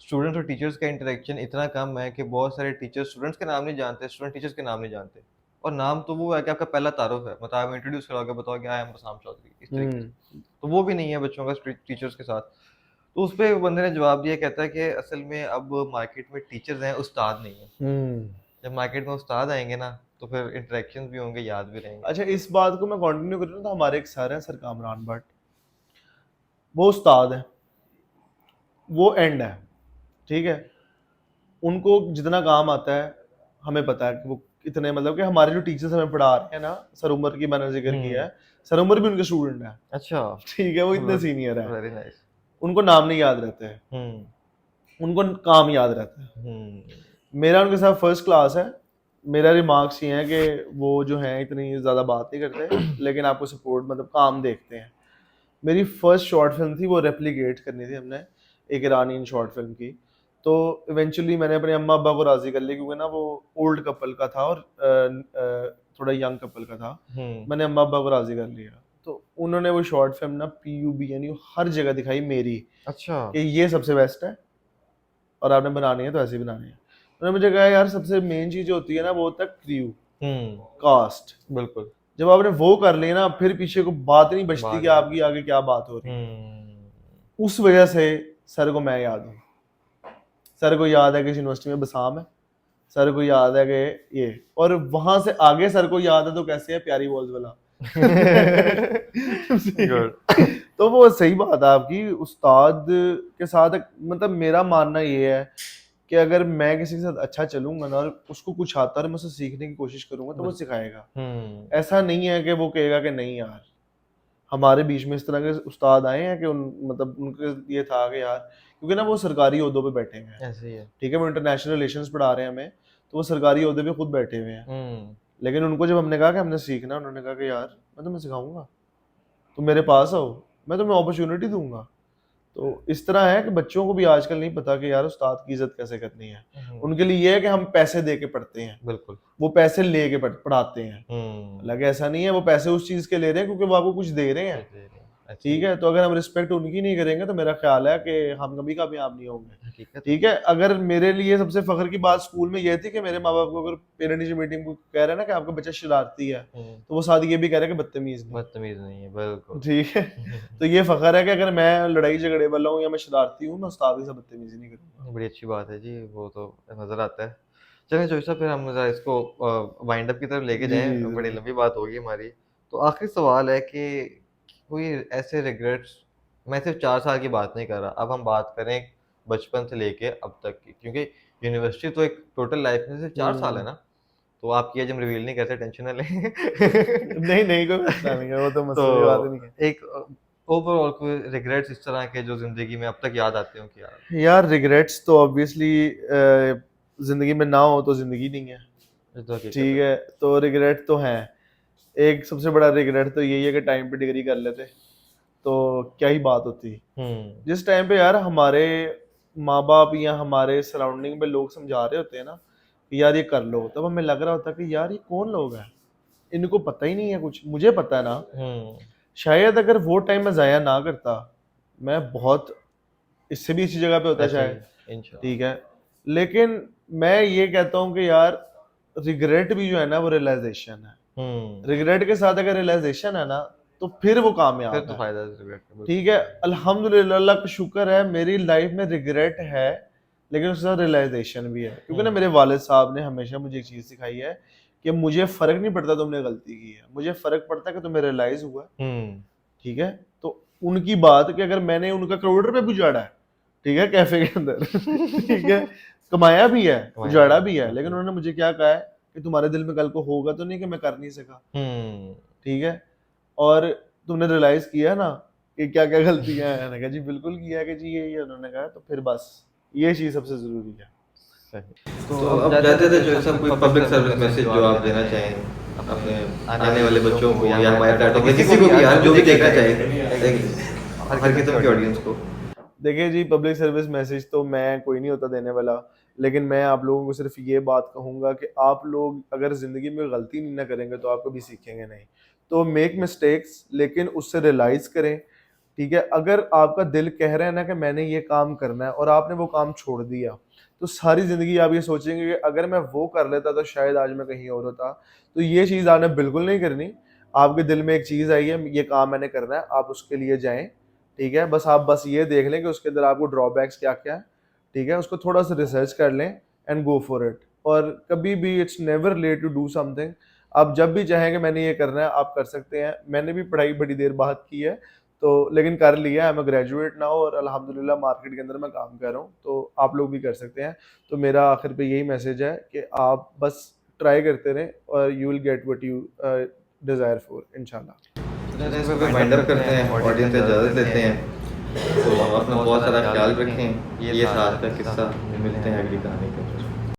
[SPEAKER 2] स्टूडेंट्स और टीचर्स का इंटरेक्शन इतना कम है कि बहुत सारे टीचर्स स्टूडेंट्स के नाम नहीं जानते, स्टूडेंट टीचर्स के नाम नहीं जानते। और नाम तो वो है कि आपका पहला तारुफ है, मतलब आप इंट्रोड्यूस कराओगे, बताओगे आई एम बसराम चौधरी, इस तरीके से।
[SPEAKER 1] हम्म
[SPEAKER 2] तो वो भी नहीं है बच्चों का टीचर्स के साथ। तो उसपे बंदे ने जवाब दिया, कहता है कि असल में अब मार्केट में टीचर्स हैं, उस्ताद नहीं है।
[SPEAKER 1] हम्म।
[SPEAKER 2] जब मार्केट में उस्ताद आएंगे ना, तो फिर इंटरेक्शंस भी होंगे, याद भी रहेंगे।
[SPEAKER 1] अच्छा, इस बात को मैं कंटिन्यू करूँ तो हमारे एक सर हैं, सर कामरान भट्ट, वो उस्ताद है, वो एंड है। ठीक है, उनको जितना काम आता है हमें पता है कि वो कितने, मतलब कि हमारे जो टीचर्स हमें पढ़ा रहे हैं ना, सर उमर की मैंने जिक्र किया है, सर उमर भी उनके स्टूडेंट है।
[SPEAKER 2] अच्छा।
[SPEAKER 1] ठीक है, वो इतने सीनियर है,
[SPEAKER 2] वेरी नाइस।
[SPEAKER 1] उनको नाम नहीं याद रहते हैं,
[SPEAKER 2] हम्म
[SPEAKER 1] उनको काम याद रहता है।
[SPEAKER 2] हम्म
[SPEAKER 1] मेरा उनके साथ फर्स्ट क्लास है। मेरा रिमार्क्स ये है कि वो जो हैं इतनी ज़्यादा बात नहीं करते, लेकिन आपको सपोर्ट मतलब काम देखते हैं। मेरी फर्स्ट शॉर्ट फिल्म थी, वो रेप्लिकेट करनी थी हमने, एक ईरानियन शॉर्ट फिल्म की। तो इवेंचुअली मैंने अपने अम्मा अब्बा को राज़ी कर लिया, क्योंकि ना वो ओल्ड कपल का था और थोड़ा यंग कपल का था।
[SPEAKER 2] हम्म।
[SPEAKER 1] मैंने अम्मा अब्बा को राज़ी कर लिया, तो उन्होंने वो शॉर्ट फिल्म ना PUB यानी हर जगह दिखाई मेरी,
[SPEAKER 2] अच्छा।
[SPEAKER 1] कि ये सबसे बेस्ट है और आपने बनानी है तो ऐसे ही बनानी है। उन्होंने मुझे कहा यार सबसे मेन चीज़ जो होती है ना, वो होता है क्रू,
[SPEAKER 2] हम्म।
[SPEAKER 1] कास्ट।
[SPEAKER 2] बिल्कुल।
[SPEAKER 1] जब आपने वो कर ली ना, फिर पीछे को बात नहीं बचती
[SPEAKER 2] बात
[SPEAKER 1] कि
[SPEAKER 2] नहीं।
[SPEAKER 1] आपकी आगे क्या बात हो रही है।
[SPEAKER 2] हम्म।
[SPEAKER 1] उस वजह से सर को मैं याद हूँ। सर को याद है कि इस यूनिवर्सिटी में बसाम है, सर को याद है कि ये, और वहां से आगे सर को याद है तो कैसे है प्यारी वॉल्स वाला।
[SPEAKER 2] गुड।
[SPEAKER 1] तो वो सही बात है आपकी, उस्ताद के साथ मतलब मेरा मानना ये है कि अगर मैं किसी के साथ अच्छा चलूंगा ना और उसको कुछ आता है और मैं उससे सीखने की कोशिश करूंगा तो वो सिखाएगा। ऐसा नहीं है कि वो कहेगा कि नहीं यार। हमारे बीच में इस तरह के उस्ताद आए हैं कि मतलब उनके ये था कि यार, क्योंकि ना वो सरकारी ओहदों पे बैठे हुए हैं।
[SPEAKER 2] ऐसे ही है।
[SPEAKER 1] ठीक है, वो इंटरनेशनल रिलेशंस पढ़ा रहे हैं हमें, तो वो सरकारी ओहदे पे खुद बैठे हुए हैं। लेकिन उनको जब हमने कहा कि हमने सीखना, उन्होंने कहा कि यार मैं तुम्हें सिखाऊंगा, तुम मेरे पास आओ, मैं तुम्हें अपॉर्चुनिटी दूंगा। तो इस तरह है कि बच्चों को भी आजकल नहीं पता कि यार उस्ताद की इज्जत कैसे करनी है। उनके लिए ये है कि हम पैसे दे के पढ़ते हैं,
[SPEAKER 2] बिल्कुल।
[SPEAKER 1] वो पैसे ले के पढ़ाते हैं।
[SPEAKER 2] हम्म।
[SPEAKER 1] हालांकि ऐसा नहीं है, वो पैसे उस चीज के ले रहे हैं क्योंकि वो आपको कुछ दे रहे हैं।
[SPEAKER 2] अच्छी
[SPEAKER 1] ठीक है, तो अगर हम रिस्पेक्ट उनकी नहीं करेंगे तो मेरा ख्याल है कि हम कभी कामयाब नहीं होंगे।
[SPEAKER 2] हकीकत।
[SPEAKER 1] ठीक है, अगर मेरे लिए सबसे फख्र की बात स्कूल में ये थी कि मेरे माँ बाप को अगर पेरेंट टीचर मीटिंग को कह रहे हैं ना कि आपका बच्चा शरारती है, तो वो साथ ये भी कह रहे हैं कि बदतमीज नहीं।
[SPEAKER 2] बदतमीज नहीं है, बिल्कुल।
[SPEAKER 1] ठीक है, तो ये फख्र है कि अगर मैं लड़ाई झगड़े वाला हूँ या मैं शरारती हूँ, मैं उस्ताद के साथ बदतमीजी नहीं करूँगा।
[SPEAKER 2] बड़ी अच्छी बात है जी, वो तो नज़र आता है। चलें जोशी साहब, फिर हम ज़रा इसको वाइंड अप की तरफ लेके
[SPEAKER 1] जी जी
[SPEAKER 2] जाएँ, बड़ी
[SPEAKER 1] जरूर।
[SPEAKER 2] लंबी बात होगी हमारी। तो आखिरी सवाल है कि कोई ऐसे रिग्रेट्स, मैं सिर्फ 4 साल की बात नहीं कर रहा, अब हम बात करें बचपन से लेके अब तक की, क्योंकि यूनिवर्सिटी तो एक टोटल लाइफ में सिर्फ 4 साल है ना, तो आपकी एज हम रिवील नहीं करते, टेंशन ना लें।
[SPEAKER 1] नहीं नहीं, कोई मसला नहीं है, वो तो
[SPEAKER 2] तो
[SPEAKER 1] मसले की बात ही नहीं है।
[SPEAKER 2] एक ओवरऑल कोई रिग्रेट्स इस तरह के जो ज़िंदगी में अब तक याद आते हो कि यार।
[SPEAKER 1] यार रिग्रेट्स तो ऑब्वियसली जिंदगी में ना हो तो जिंदगी नहीं है।
[SPEAKER 2] ये तो हकीकत
[SPEAKER 1] ठीक
[SPEAKER 2] है।
[SPEAKER 1] है, तो रिग्रेट तो हैं। एक सबसे बड़ा रिग्रेट तो यही है कि टाइम पे डिग्री कर लेते, तो क्या ही बात होती। जिस टाइम पे यार हमारे माँ बाप या हमारे सराउंडिंग में लोग समझा रहे होते हैं ना कि यार ये कर लो, तब हमें लग रहा होता है कि यार ये कौन लोग हैं, इनको पता ही नहीं है कुछ। मुझे पता है ना, शायद अगर वो टाइम मैं ज़ाया ना करता, मैं बहुत इससे भी इसी जगह पे होता
[SPEAKER 2] ऐसे
[SPEAKER 1] शायद,
[SPEAKER 2] ही इंशाल्लाह।
[SPEAKER 1] ठीक है। लेकिन मैं ये कहता हूँ कि यार रिग्रेट भी जो है ना वो रियलाइजेशन है। रिग्रेट के साथ अगर रियलाइजेशन है ना तो फिर वो
[SPEAKER 2] फिर
[SPEAKER 1] कामयाब
[SPEAKER 2] तो
[SPEAKER 1] है,
[SPEAKER 2] फायदा है रिग्रेट का,
[SPEAKER 1] ठीक
[SPEAKER 2] बिल्कुल
[SPEAKER 1] है।
[SPEAKER 2] सही।
[SPEAKER 1] अल्हम्दुलिल्लाह, अल्लाह का शुक्र है मेरी लाइफ में रिग्रेट है, लेकिन उसके साथ रियलाइजेशन भी है, क्योंकि ना मेरे वालिद साहब ने हमेशा मुझे एक चीज़ सिखाई है कि मुझे फ़र्क नहीं पड़ता तुमने गलती की है, मुझे फ़र्क पड़ता है कि तुम्हें रियलाइज़ हुआ है, ठीक है। तो उनकी बात कि अगर मैंने उनका करोड़ रुपए भी उजाड़ा है, ठीक है, कैफे के अंदर ठीक है, कमाया भी है,
[SPEAKER 2] कमाया
[SPEAKER 1] उजाड़ा
[SPEAKER 2] है,
[SPEAKER 1] भी है, लेकिन
[SPEAKER 2] बिल्कुल।
[SPEAKER 1] उन्होंने मुझे क्या कहा है कि तुम्हारे दिल में कल को होगा तो नहीं कि मैं कर नहीं सका, ठीक है। और तुमने रियलाइज किया ना कि क्या क्या गलतियां हैं, मैंने कहा जी बिल्कुल किया है कि जी ये उन्होंने कहा, तो फिर बस ये चीज़ सबसे ज़रूरी है।
[SPEAKER 2] सही।
[SPEAKER 3] तो
[SPEAKER 2] तो
[SPEAKER 3] अब
[SPEAKER 2] अब
[SPEAKER 3] जाते
[SPEAKER 2] जाते
[SPEAKER 3] थे
[SPEAKER 2] थे
[SPEAKER 3] जो
[SPEAKER 2] जो
[SPEAKER 3] सब
[SPEAKER 2] सब
[SPEAKER 3] कोई
[SPEAKER 2] कोई
[SPEAKER 3] public
[SPEAKER 2] public
[SPEAKER 3] service
[SPEAKER 2] service
[SPEAKER 3] message
[SPEAKER 2] message
[SPEAKER 3] जो
[SPEAKER 2] जो
[SPEAKER 3] आप
[SPEAKER 2] आप
[SPEAKER 3] देना
[SPEAKER 2] देना
[SPEAKER 3] चाहें
[SPEAKER 2] चाहें
[SPEAKER 3] अपने
[SPEAKER 2] अपने
[SPEAKER 3] आने वाले बच्चों को या हमारे
[SPEAKER 2] फ्रेंड
[SPEAKER 3] फ्रेंड
[SPEAKER 2] को,
[SPEAKER 3] किसी को भी यार जो भी देखना चाहे हर किस्म के ऑडियंस को।
[SPEAKER 1] देखिए जी, पब्लिक सर्विस मैसेज तो मैं कोई नहीं होता देने वाला, लेकिन मैं आप लोगों को सिर्फ ये बात कहूँगा कि आप लोग अगर ज़िंदगी में गलती नहीं ना करेंगे तो आप कभी सीखेंगे नहीं। तो मेक मिस्टेक्स, लेकिन उससे रियलाइज़ करें, ठीक है। अगर आपका दिल कह रहा है ना कि मैंने ये काम करना है और आपने वो काम छोड़ दिया, तो सारी ज़िंदगी आप ये सोचेंगे कि अगर मैं वो कर लेता तो शायद आज मैं कहीं और होता। तो ये चीज़ आपने बिल्कुल नहीं करनी। आपके दिल में एक चीज़ आई है, ये काम मैंने करना है, आप उसके लिए जाएँ, ठीक है। बस ये देख लें कि उसके अंदर आपको ड्रॉबैक्स क्या-क्या हैं, ठीक है। उसको थोड़ा-सा रिसर्च कर लें एंड गो फॉर इट। और कभी भी it's never late to do something. आप जब भी चाहें कि मैंने ये करना है, आप कर सकते हैं। मैंने भी पढ़ाई बड़ी देर बाद की है, तो लेकिन कर लिया है। आई एम अ ग्रेजुएट नाउ और अल्हम्दुलिल्लाह मार्केट के अंदर मैं काम कर रहा हूँ, तो आप लोग भी कर सकते हैं। तो मेरा आखिर पे यही मैसेज है कि आप बस ट्राई करते रहें और you will get what you desire for, इंशाल्लाह।
[SPEAKER 2] चलिए
[SPEAKER 3] इस
[SPEAKER 2] इसको
[SPEAKER 3] पे वाइंड अप करते हैं, ऑडियंस से इजाज़त लेते हैं।
[SPEAKER 2] तो
[SPEAKER 3] तो अपना बहुत सारा ख्याल रखें।
[SPEAKER 2] ये
[SPEAKER 3] ये
[SPEAKER 2] था
[SPEAKER 3] था
[SPEAKER 2] आज
[SPEAKER 3] आज
[SPEAKER 2] का
[SPEAKER 3] का
[SPEAKER 2] किस्सा।
[SPEAKER 3] किस्सा, मिलते हैं अगली कहानी पे।